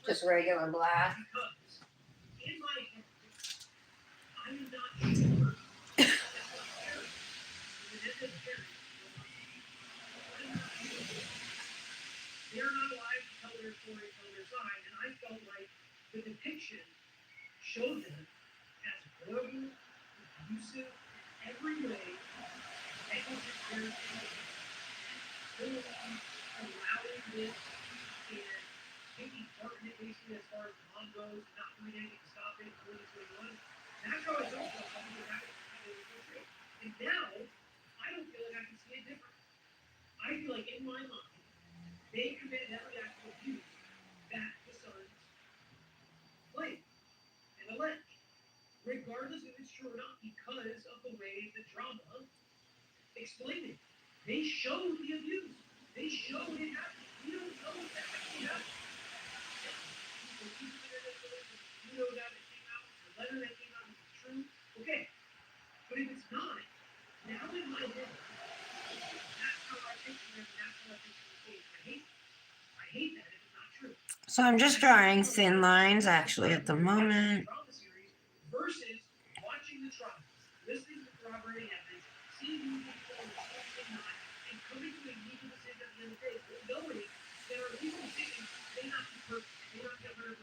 Just regular black. In my head, I am not sure that what Harry, Menendez Harry, I'm not sure. They're not alive to tell their story, tell their side, and I felt like the depiction showed them as horrible, abusive, every way, negligent, very totally allowing this and taking part in it basically as far as the mom goes, not doing anything to stop it, doing it what he was. That's how I felt about something that happened to me portrayed. And now, I don't feel like I can see it different. I feel like in my mind, they committed every act of abuse that the sons claim and allege, regardless if it's true or not, because of the way the drama explained it. They showed the abuse. They showed it happening. We don't know if that actually happened. You know that it came out, the letter that came out is true. Okay. But if it's not, now in my head, that's how I picture it, and that's how I picture the case. I hate that if it's not true. So I'm just drawing thin lines actually at the moment. Versus watching the trial, listening to corroborating evidence, seeing who people are and not, and coming to a legal decision at the end of the day, knowing that our legal decision may not be perfect, may not be 100%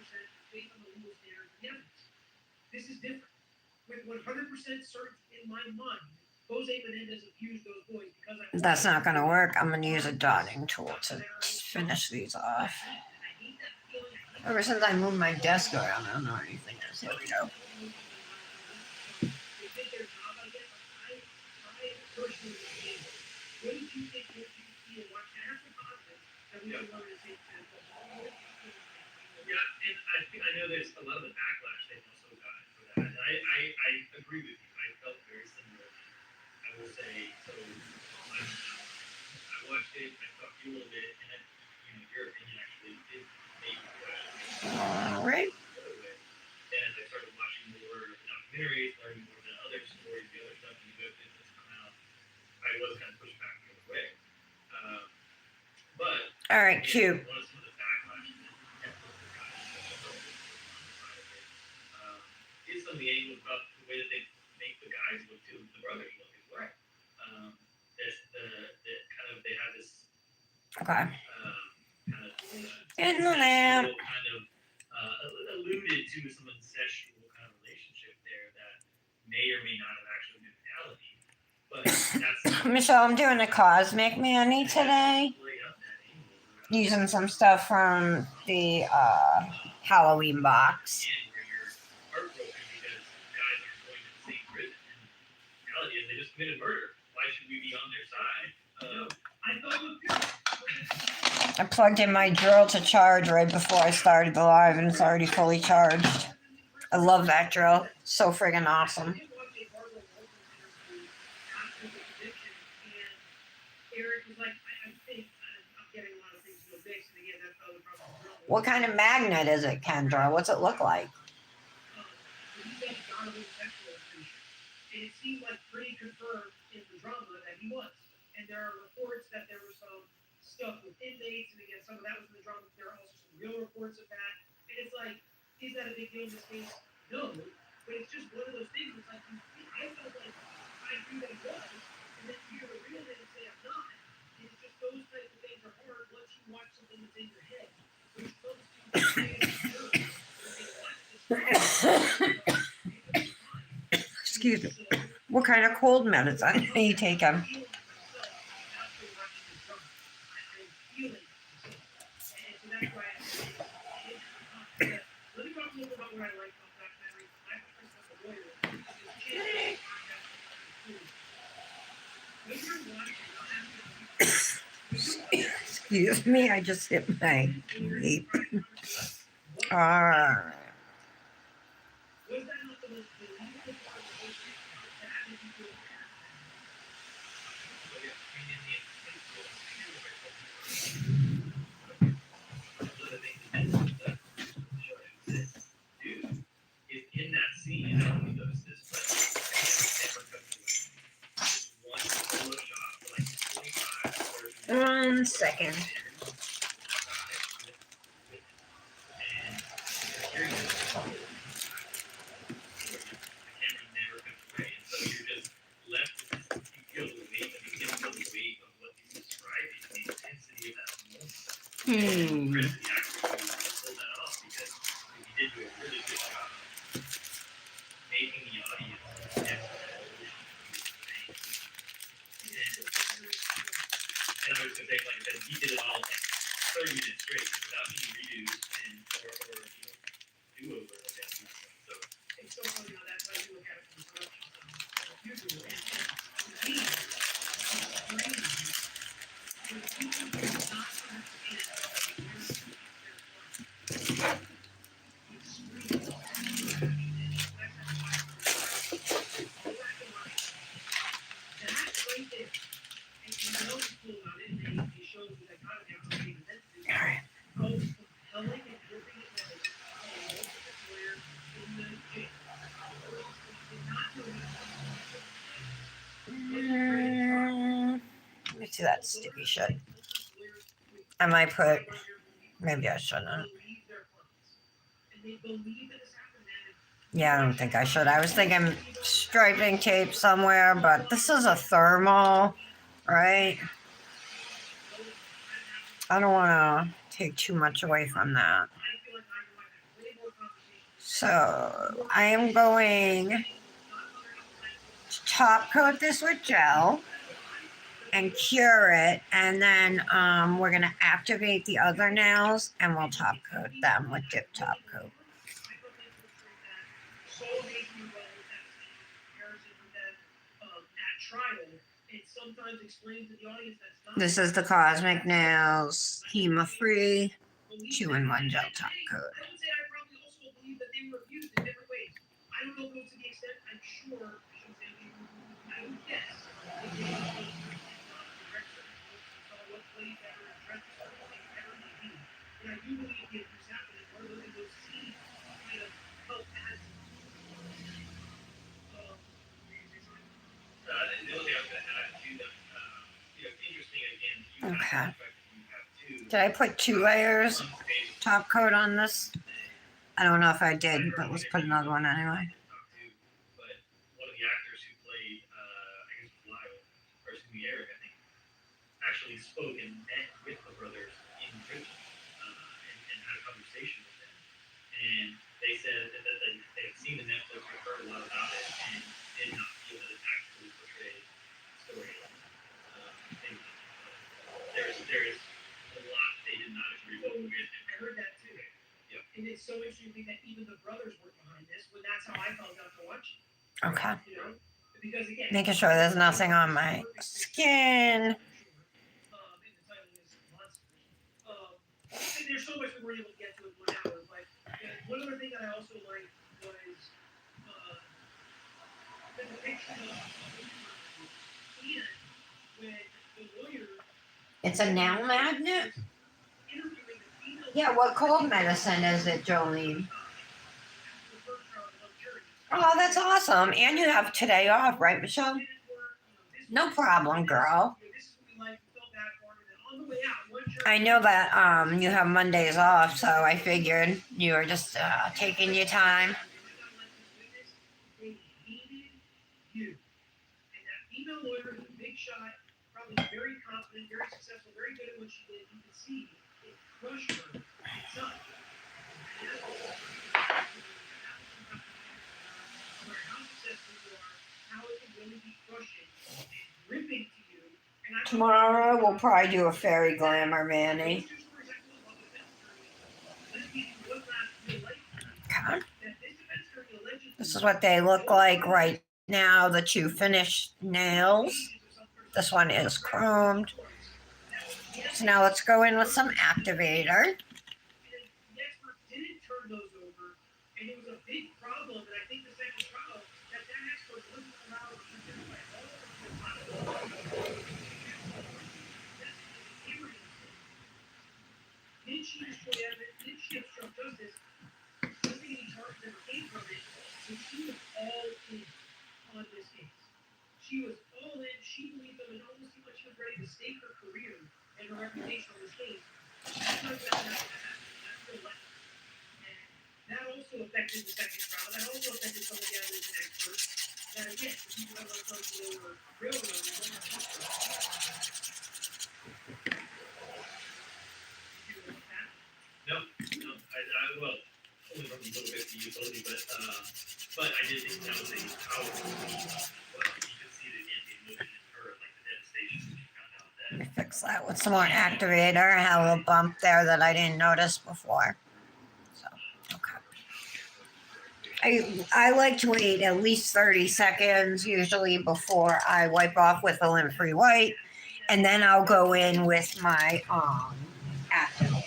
based on the legal standards of the evidence. This is different. With 100% certainty in my mind, Jose Menendez abused those boys because That's not going to work. I'm going to use a dotting tool to finish these off. Ever since I moved my desk around, I don't know anything else. Here we go. Yeah, and I know there's a lot of the backlash they've also gotten for that. And I agree with you. I felt very similar. I will say, so I'm watched it, I talked to you a little bit, and then, your opinion actually did make me question. All right. Then as I started watching more of the documentaries, learning more of the other stories, the other stuff, and the good things that's come out, I was kind of pushed back the other way. But All right, cute. one of some of the backlash that Netflix has gotten, especially on the side of it, is some of the angles about the way that they make the guys look too, the brothers look as well. They have this Okay. kind of In the lamp. kind of alluded to some incestual kind of relationship there that may or may not have actually been reality. But that's Michelle, I'm doing a Cosmic Mani today. Using some stuff from the Halloween box. Where you're heartbroken because guys aren't going to the same prison. And the reality is they just committed murder. Why should we be on their side? I thought it was good. I plugged in my drill to charge right before I started the live, and it's already fully charged. I love that drill. So friggin' awesome. Eric was like, I think I'm getting a lot of things mixed, and again, that's probably the problem. What kind of magnet is it, Kendra? What's it look like? He said Donovan was sexual abuse, and it seemed like pretty confirmed in the drama that he was. And there are reports that there was some stuff with inmates, and again, some of that was in the drama. But there are also some real reports of that, and it's like, is that a big deal in this case? No, but it's just one of those things. It's like I felt like I knew that he was, and then you hear the real it and say I'm not. And it's just those types of things are hard once you watch something that's in your head, which comes to Excuse me. What kind of cold medicine are you taking? Excuse me, I just hit my vape. Alright. In that scene, I don't know if you noticed this, but one solo shot for like 25 1 second. And I was going to say, like I said, he did it all 30 minutes straight without any redos and or do-over of that. So it's so funny how that's how you look at it from the production side. Usually, Let me see that sticky shit. I might put, maybe I shouldn't. Yeah, I don't think I should. I was thinking striping tape somewhere, but this is a thermal, right? I don't want to take too much away from that. So I am going to top coat this with gel and cure it, and then we're going to activate the other nails and we'll top coat them with dip top coat. This is the Kozmik Nails Hema Free 2-in-1 gel top coat. I would say I probably also believe that they were used in different ways. I don't know if it was to the extent, I'm sure, I shouldn't say I would guess. I do believe the abuse happened, and one of those scenes kind of help add to the only thing I was going to add to them, interesting again, you have Okay. the fact that you have two. Did I put 2 layers unstable top coat on this? I don't know if I did, but let's put another one anyway. But one of the actors who played, I guess Lyle, or excuse me, Eric, I think, actually spoke and met with the brothers in prison and had a conversation with them. And they said that they had seen the Netflix and heard a lot about it and did not feel that it actually portrayed the story. There's a lot they did not agree with. I heard that too. Yep. And it's so interesting that even the brothers were behind this when that's how I felt after watching. Okay. You know? Because again, Making sure there's nothing on my skin. And the title is Monsters. And there's so much we weren't able to get to in 1 hour, but one other thing that I also liked was the depiction of and when the lawyer It's a nail magnet? interviewing the female. Yeah, what cold medicine is it, Jolene? Oh, that's awesome. And you have today off, right, Michelle? No problem, girl. I know that you have Mondays off, so I figured you were just taking your time. They needed you. And that female lawyer is a big shot, probably very confident, very successful, very good at what she did. You can see it crushed her inside. No matter how successful you are, how it can really be crushing and gripping to you. And I Tomorrow we'll probably do a fairy glamour mani. Okay. This is what they look like right now, the 2 finished nails. This one is chromed. So now let's go in with some activator. The experts didn't turn those over, and it was a big problem. And I think the second trial that expert wasn't allowed to identify all of the Did she destroy evidence? Did she obstruct justice? Nothing any charge never came from it, but she was all in on this case. She was all in. She believed them, and almost seemed like she was ready to stake her career and her reputation on this case. That also affected the second trial. That also affected some of the others and experts. That again, the people that were supposed to were railroaders. No, well, only from a little bit to utility, but I did think that was a powerful, well, you could see it again, the emotion in her, like the devastation when she found out that. Let me fix that with some more activator. I had a little bump there that I didn't notice before. So, okay. I like to wait at least 30 seconds usually before I wipe off with a lint-free wipe, and then I'll go in with my activator.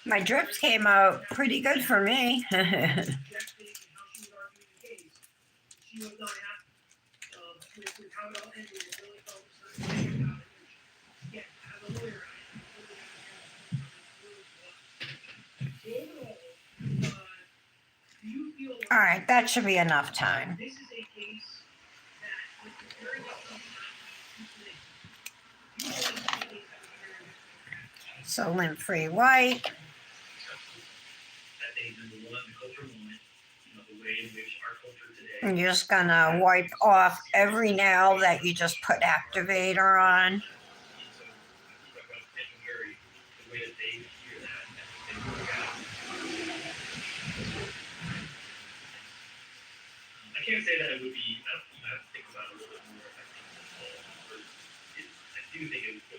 My drips came out pretty good for me. She was not happy with how it all ended. It really felt certain about it. Yeah, as a lawyer, do you feel like All right, that should be enough time. this is a case that with the very So lint-free wipe. That day, number one, the culture moment, the way in which our culture today. And you're just gonna wipe off every nail that you just put activator on. I can't say that it would be, I have to think about it a little bit more. I do think it would go.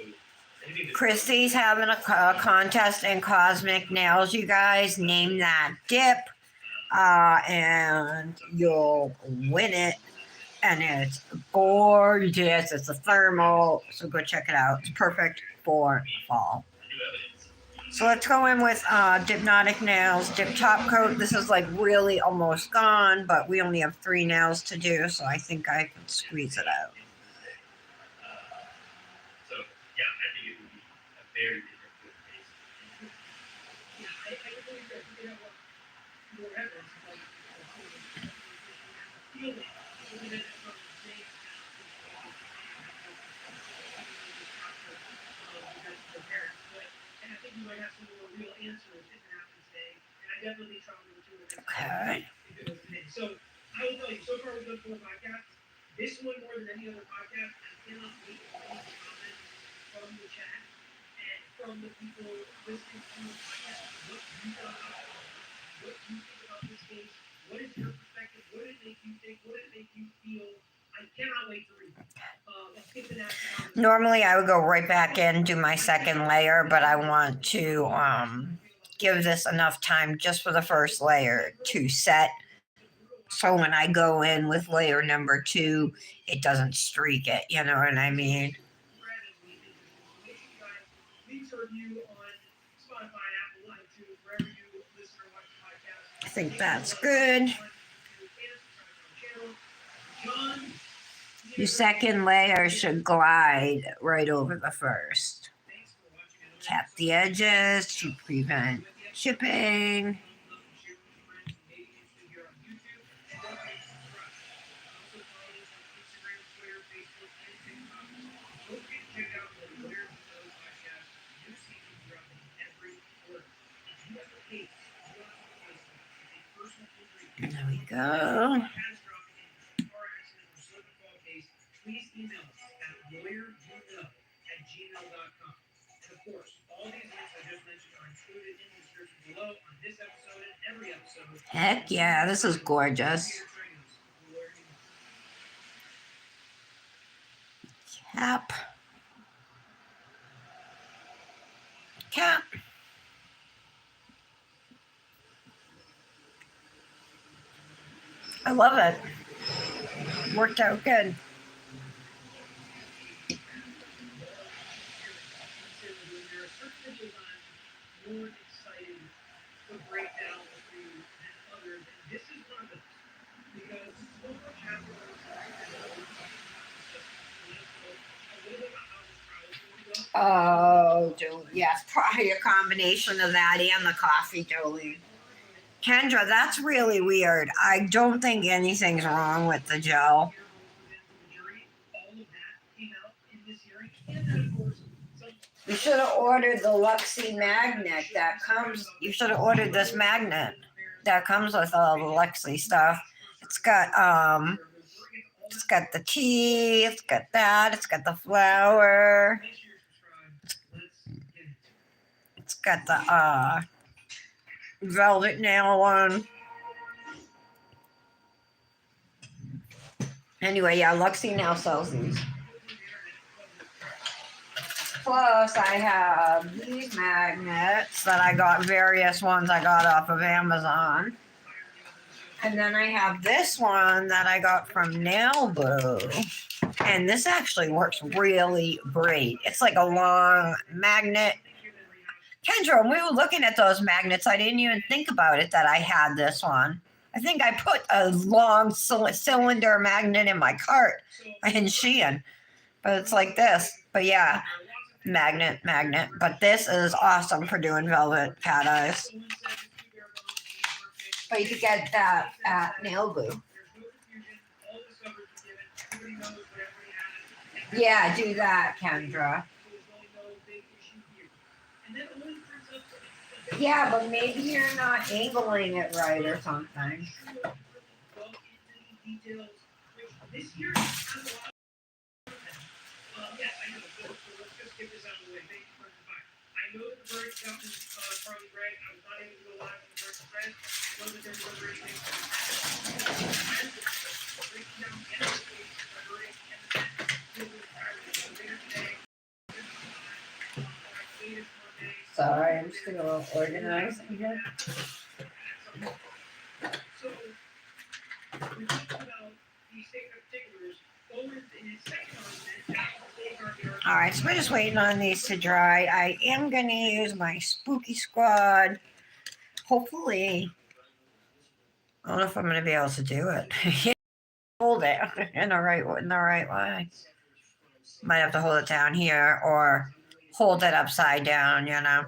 Christy's having a contest in Kozmik nails, you guys. Name that dip, and you'll win it. And it's gorgeous. It's a thermal, so go check it out. It's perfect for fall. New evidence. So let's go in with Dipnotic Nails, Dip Top Coat. This is like really almost gone, but we only have 3 nails to do, so I think I can squeeze it out. So yeah, I think it would be a very different toothpaste. Yeah, I believe that we have more evidence about feel it. Looking at it from the same parents, but and I think we might have some more real answers if it happens today. And I definitely traveled to the Okay. if it was today. So I will tell you, so far we've done 4 podcasts. This one more than any other podcast, I cannot wait to read the comments from the chat and from the people listening to the podcast. What you thought about it, what you think about this case, what is your perspective, what did it make you think, what did it make you feel? I cannot wait to read. Let's get to that. Normally I would go right back in, do my second layer, but I want to give this enough time just for the first layer to set. So when I go in with layer number 2, it doesn't streak it. You know what I mean? Leave a review on Spotify, Apple, iTunes, wherever you listen or watch the podcast. I think that's good. John, Your second layer should glide right over the first. thanks for watching. Tap the edges to prevent chipping. There we go. Please email us at lawyeryouknow@gmail.com. And of course, all these links I just mentioned are included in the description below on this episode and every episode. Heck yeah, this is gorgeous. Cap. Cap. I love it. Worked out good. More excited to break down with you than others. And this is one of those. Because so much happens Oh, Julie. Yes, probably a combination of that and the coffee, Julie. Kendra, that's really weird. I don't think anything's wrong with the gel. You should have ordered the Luxie magnet that comes. You should have ordered this magnet that comes with all the Luxie stuff. It's got the tea. It's got that. It's got the flower. It's got the velvet nail one. Anyway, yeah, Luxie now sells these. Plus, I have these magnets that I got, various ones I got off of Amazon. And then I have this one that I got from Nail Boo. And this actually works really great. It's like a long magnet. Kendra, when we were looking at those magnets, I didn't even think about it that I had this one. I think I put a long cylinder magnet in my cart in Shein. But it's like this. But yeah. Magnet. But this is awesome for doing velvet cat eyes. But you could get that at Nail Boo. Yeah, do that, Kendra. Yeah, but maybe you're not angling it right or something. Yes, I know. So let's just get this out of the way. Thank you for the time. I know that the bird stuff is Charlie Gregg. I was not able to go live on the bird thread. I know that they're delivering things from breaking down the applications, diverting, and then dealing with later today. Sorry, I'm just gonna organize here. So we talked about these sacred particulars. Go into All right, so we're just waiting on these to dry. I am going to use my Spooky Squad. Hopefully, I don't know if I'm going to be able to do it. Hold it in the right way. Might have to hold it down here or hold it upside down, you know.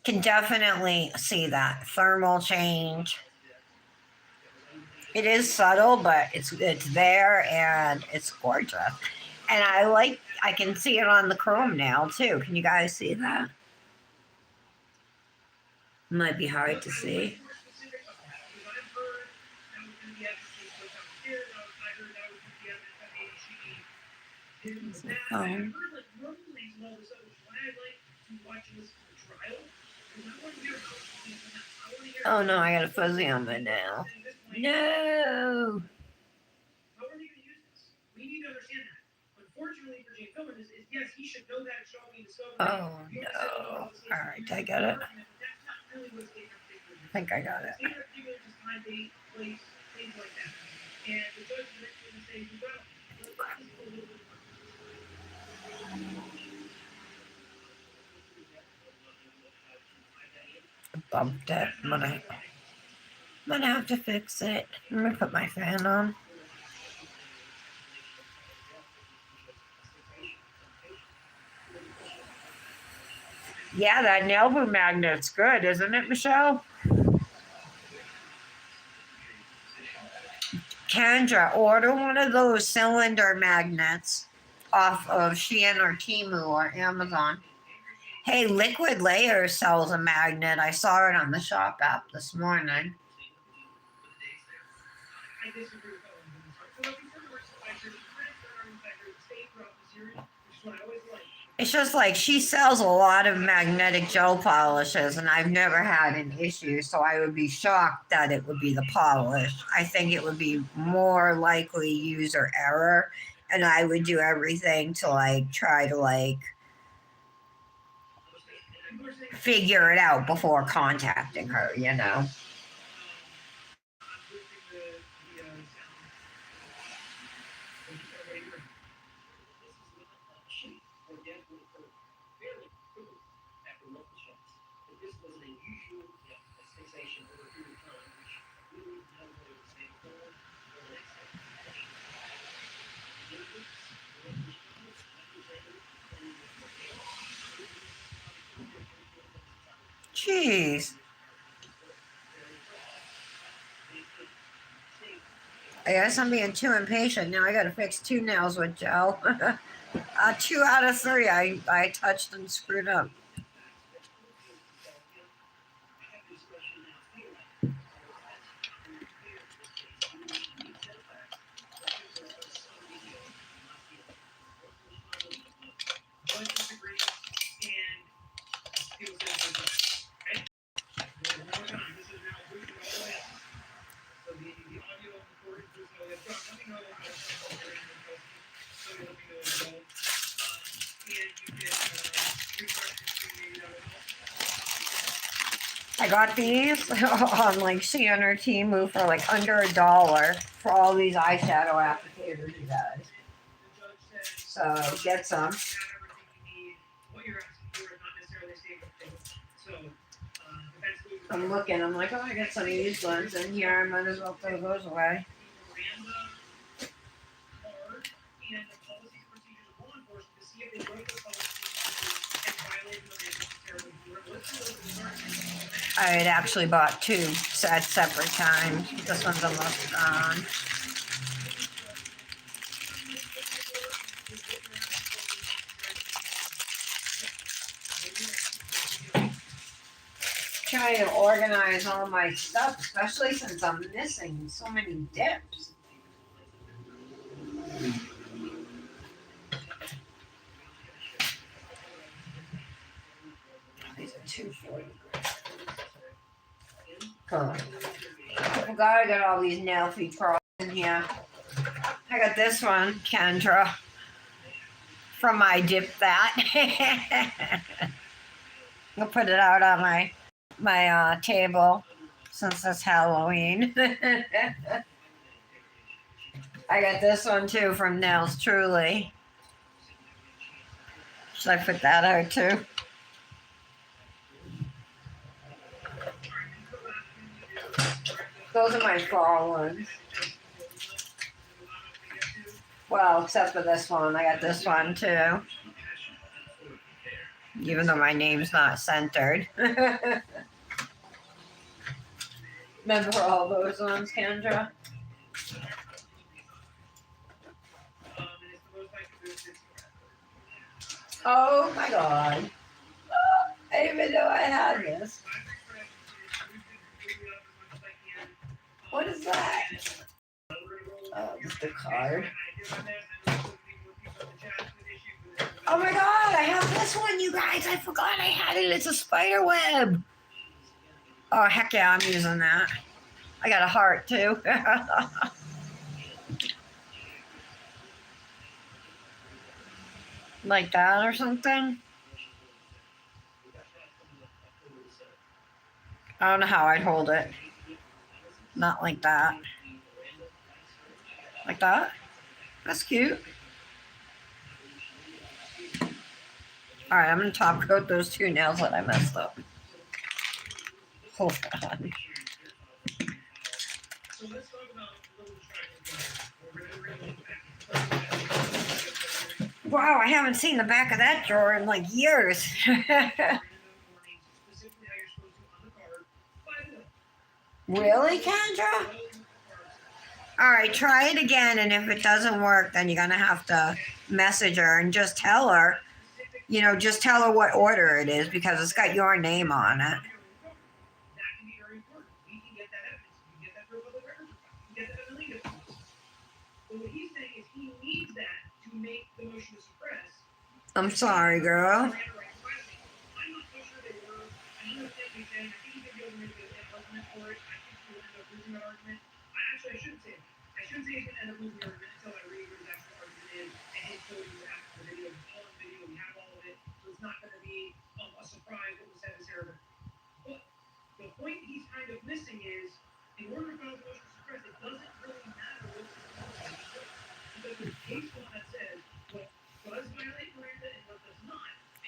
Can definitely see that thermal change. It is subtle, but it's there and it's gorgeous. And I can see it on the chrome nail too. Can you guys see that? Might be hard to see. Phone. Oh no, I got a fuzzy on my nail. No. Oh no. Alright, I got it. I think I got it. Bumped it. I'm gonna have to fix it. I'm gonna put my fan on. Yeah, that nail boot magnet's good, isn't it, Michelle? Kendra, order one of those cylinder magnets off of Shein or Temu or Amazon. Hey, Liquid Layers sells a magnet. I saw it on the shop app this morning. It's just like she sells a lot of magnetic gel polishes, and I've never had an issue, so I would be shocked that it would be the polish. I think it would be more likely user error, and I would do everything to like try to like figure it out before contacting her, you know. Jeez. I guess I'm being too impatient. Now I gotta fix 2 nails with gel. 2 out of 3 I touched and screwed up. I got these on like Shein or Temu for like under $1 for all these eyeshadow applicators, you guys. So get some. I'm looking. I'm like, oh, I got some used ones in here. I might as well throw those away. I had actually bought 2 at separate times. This one's almost gone. Trying to organize all my stuff, especially since I'm missing so many dips. These are $2.40. Cool. I forgot I got all these nail feet curls in here. I got this one, Kendra, from my dip that. I'll put it out on my table since it's Halloween. I got this one too from Nails Truly. Should I put that out too? Those are my fall ones. Well, except for this one. I got this one too. Even though my name's not centered. Remember all those ones, Kendra? Oh my god. I didn't even know I had this. What is that? Oh, it's the card. Oh my god, I have this one, you guys. I forgot I had it. It's a spider web. Oh, heck yeah, I'm using that. I got a heart too. Like that or something. I don't know how I'd hold it. Not like that. Like that? That's cute. Alright, I'm going to top coat those two nails that I messed up. Hold on. Wow, I haven't seen the back of that drawer in like years. Really, Kendra? Alright, try it again, and if it doesn't work, then you're going to have to message her and just tell her, you know, just tell her what order it is because it's got your name on it. I'm sorry, girl.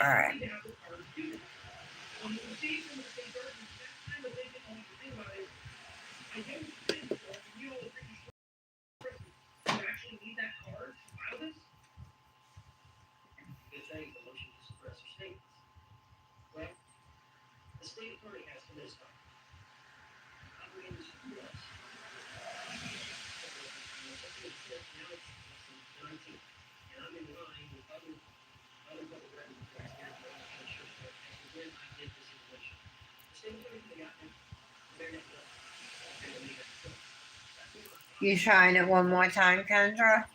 All right. You trying it one more time, Kendra?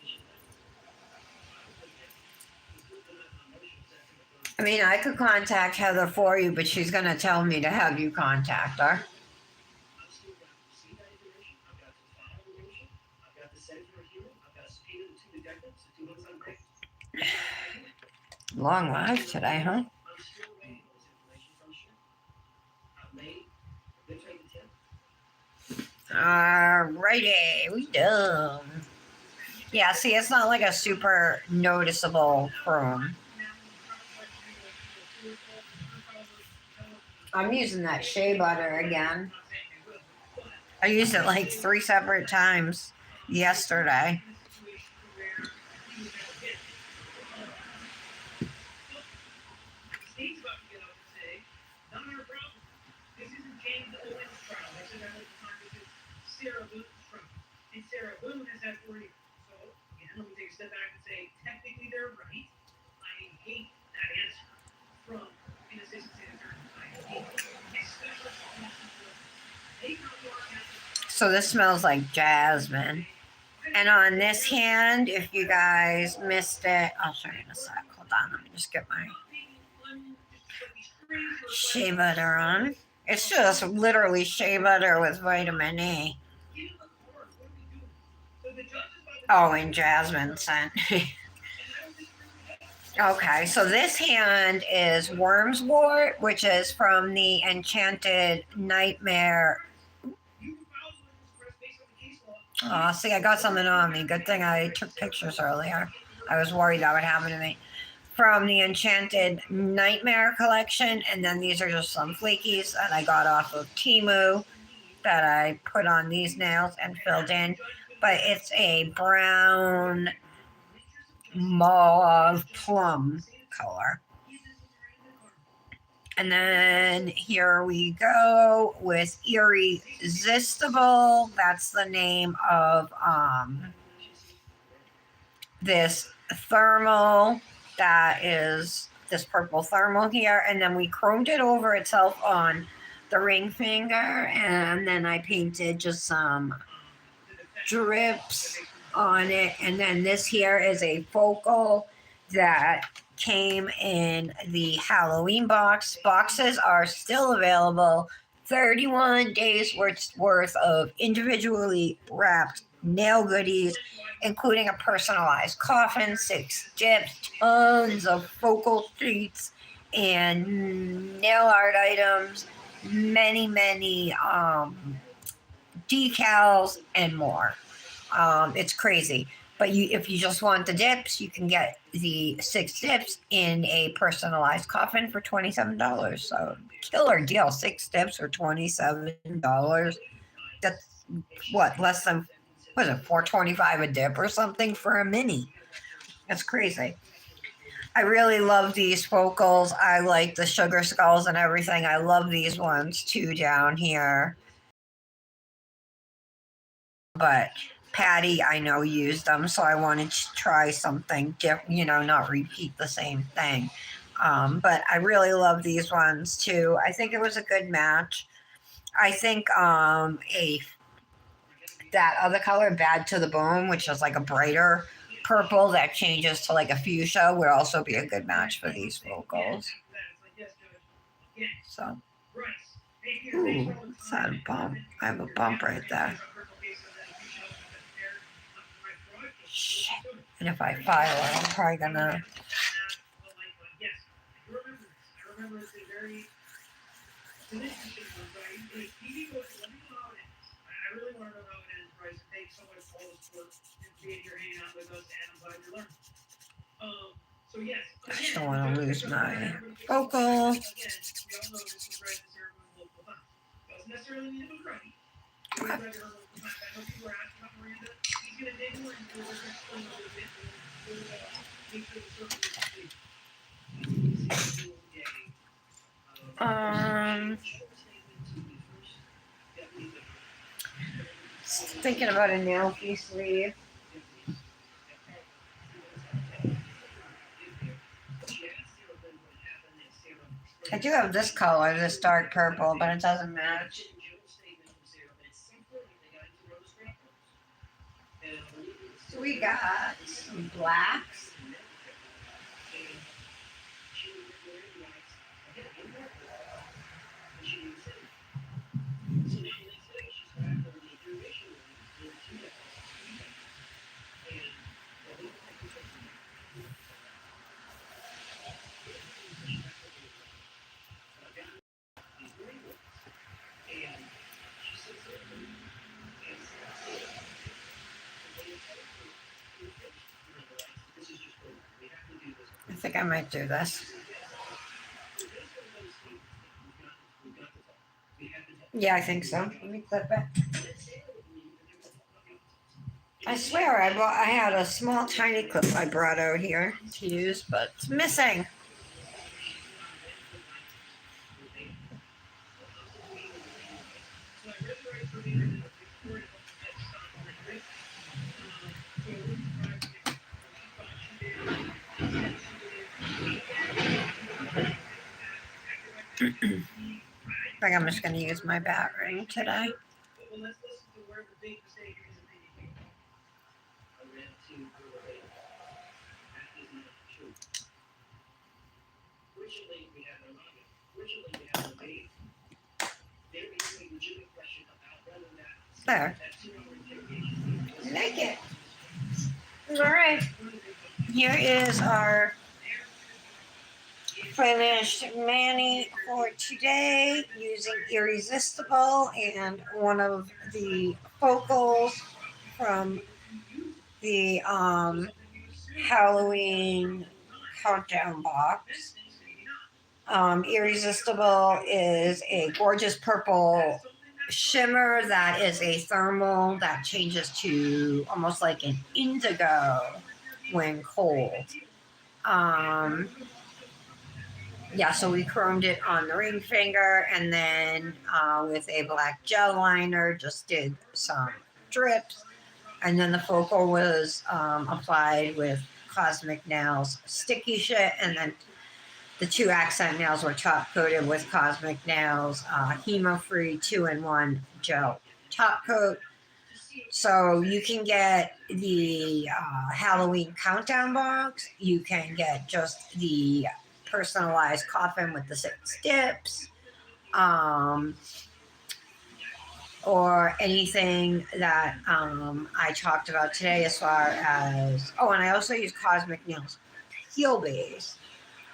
I mean, I could contact Heather for you, but she's going to tell me to have you contact her. Long live today, huh? Alrighty, we done. Yeah, see, it's not like a super noticeable chrome. I'm using that shea butter again. I used it like 3 separate times yesterday. So this smells like jasmine. And on this hand, if you guys missed it, I'll show you in a sec. Hold on, let me just get my shea butter on. It's just literally shea butter with vitamin E. Oh, and jasmine scent. Okay, so this hand is Wormswort, which is from the Enchanted Nightmare. Oh, see, I got something on me. Good thing I took pictures earlier. I was worried that would happen to me. From the Enchanted Nightmare collection, and then these are just some flakies that I got off of Temu that I put on these nails and filled in. But it's a brown mauve plum color. And then here we go with Eerie-sistable. That's the name of this thermal that is this purple thermal here. And then we chromed it over itself on the ring finger. And then I painted just some drips on it. And then this here is a focal that came in the Halloween box. Boxes are still available. 31 days worth of individually wrapped nail goodies, including a personalized coffin, 6 dips, tons of focal sheets, and nail art items, many decals, and more. It's crazy. But if you just want the dips, you can get the 6 dips in a personalized coffin for $27. So killer deal. 6 dips for $27. That's what, less than, what is it, $4.25 a dip or something for a mini. That's crazy. I really love these focals. I like the sugar skulls and everything. I love these ones too down here. But Patty, I know, used them, so I wanted to try something different, not repeat the same thing. But I really love these ones too. I think it was a good match. I think that other color, Bad to the Bone, which is like a brighter purple that changes to like a fuchsia, would also be a good match for these vocals. So, ooh, it's not a bump. I have a bump right there. Shit. And if I file it, I'm probably gonna. I just don't want to lose my focal. Okay. Thinking about a nail piece sleeve. I do have this color, this dark purple, but it doesn't match. So we got some blacks. I think I might do this. Yeah, I think so. Let me clip it. I swear I had a small tiny clip I brought out here to use, but it's missing. I think I'm just going to use my bat ring today. There. Make it. All right. Here is our finished mani for today using Eerie-sistable and one of the focals from the Halloween countdown box. Irresistible is a gorgeous purple shimmer that is a thermal that changes to almost like an indigo when cold. Yeah, so we chromed it on the ring finger, and then with a black gel liner, just did some drips. And then the focal was applied with Cosmic Nails sticky shit, and then the 2 accent nails were top coated with Cosmic Nails hemo-free 2-in-1 gel top coat. So you can get the Halloween countdown box. You can get just the personalized coffin with the 6 dips, or anything that I talked about today as far as, oh, and I also use Cosmic Nails Heel Base.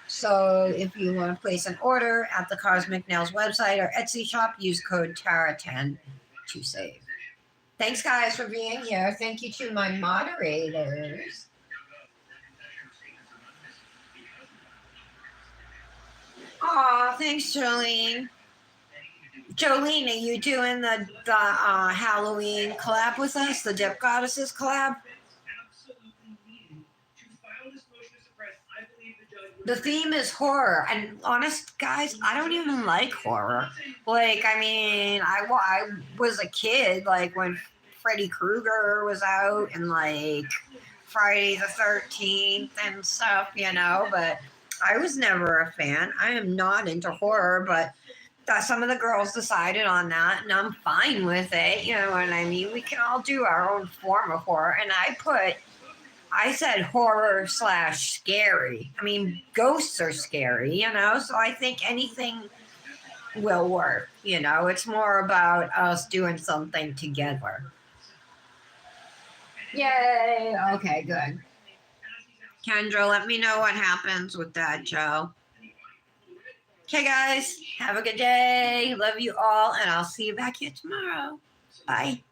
So if you want to place an order at the Cosmic Nails website or Etsy shop, use code TARA10 to save. Thanks, guys, for being here. Thank you to my moderators. Aw, thanks, Jolene. Jolene, are you doing the Halloween collab with us, the Dip Goddesses collab? The theme is horror, and honest, guys, I don't even like horror. Like, I mean, I was a kid, like, when Freddy Krueger was out, and, like, Friday the 13th and stuff, you know, but I was never a fan. I am not into horror, but some of the girls decided on that, and I'm fine with it, you know what I mean? We can all do our own form of horror, and I said horror / scary. I mean, ghosts are scary, you know, so I think anything will work, you know. It's more about us doing something together. Yay! Okay, good. Kendra, let me know what happens with that, Joe. Okay, guys, have a good day. Love you all, and I'll see you back here tomorrow. Bye.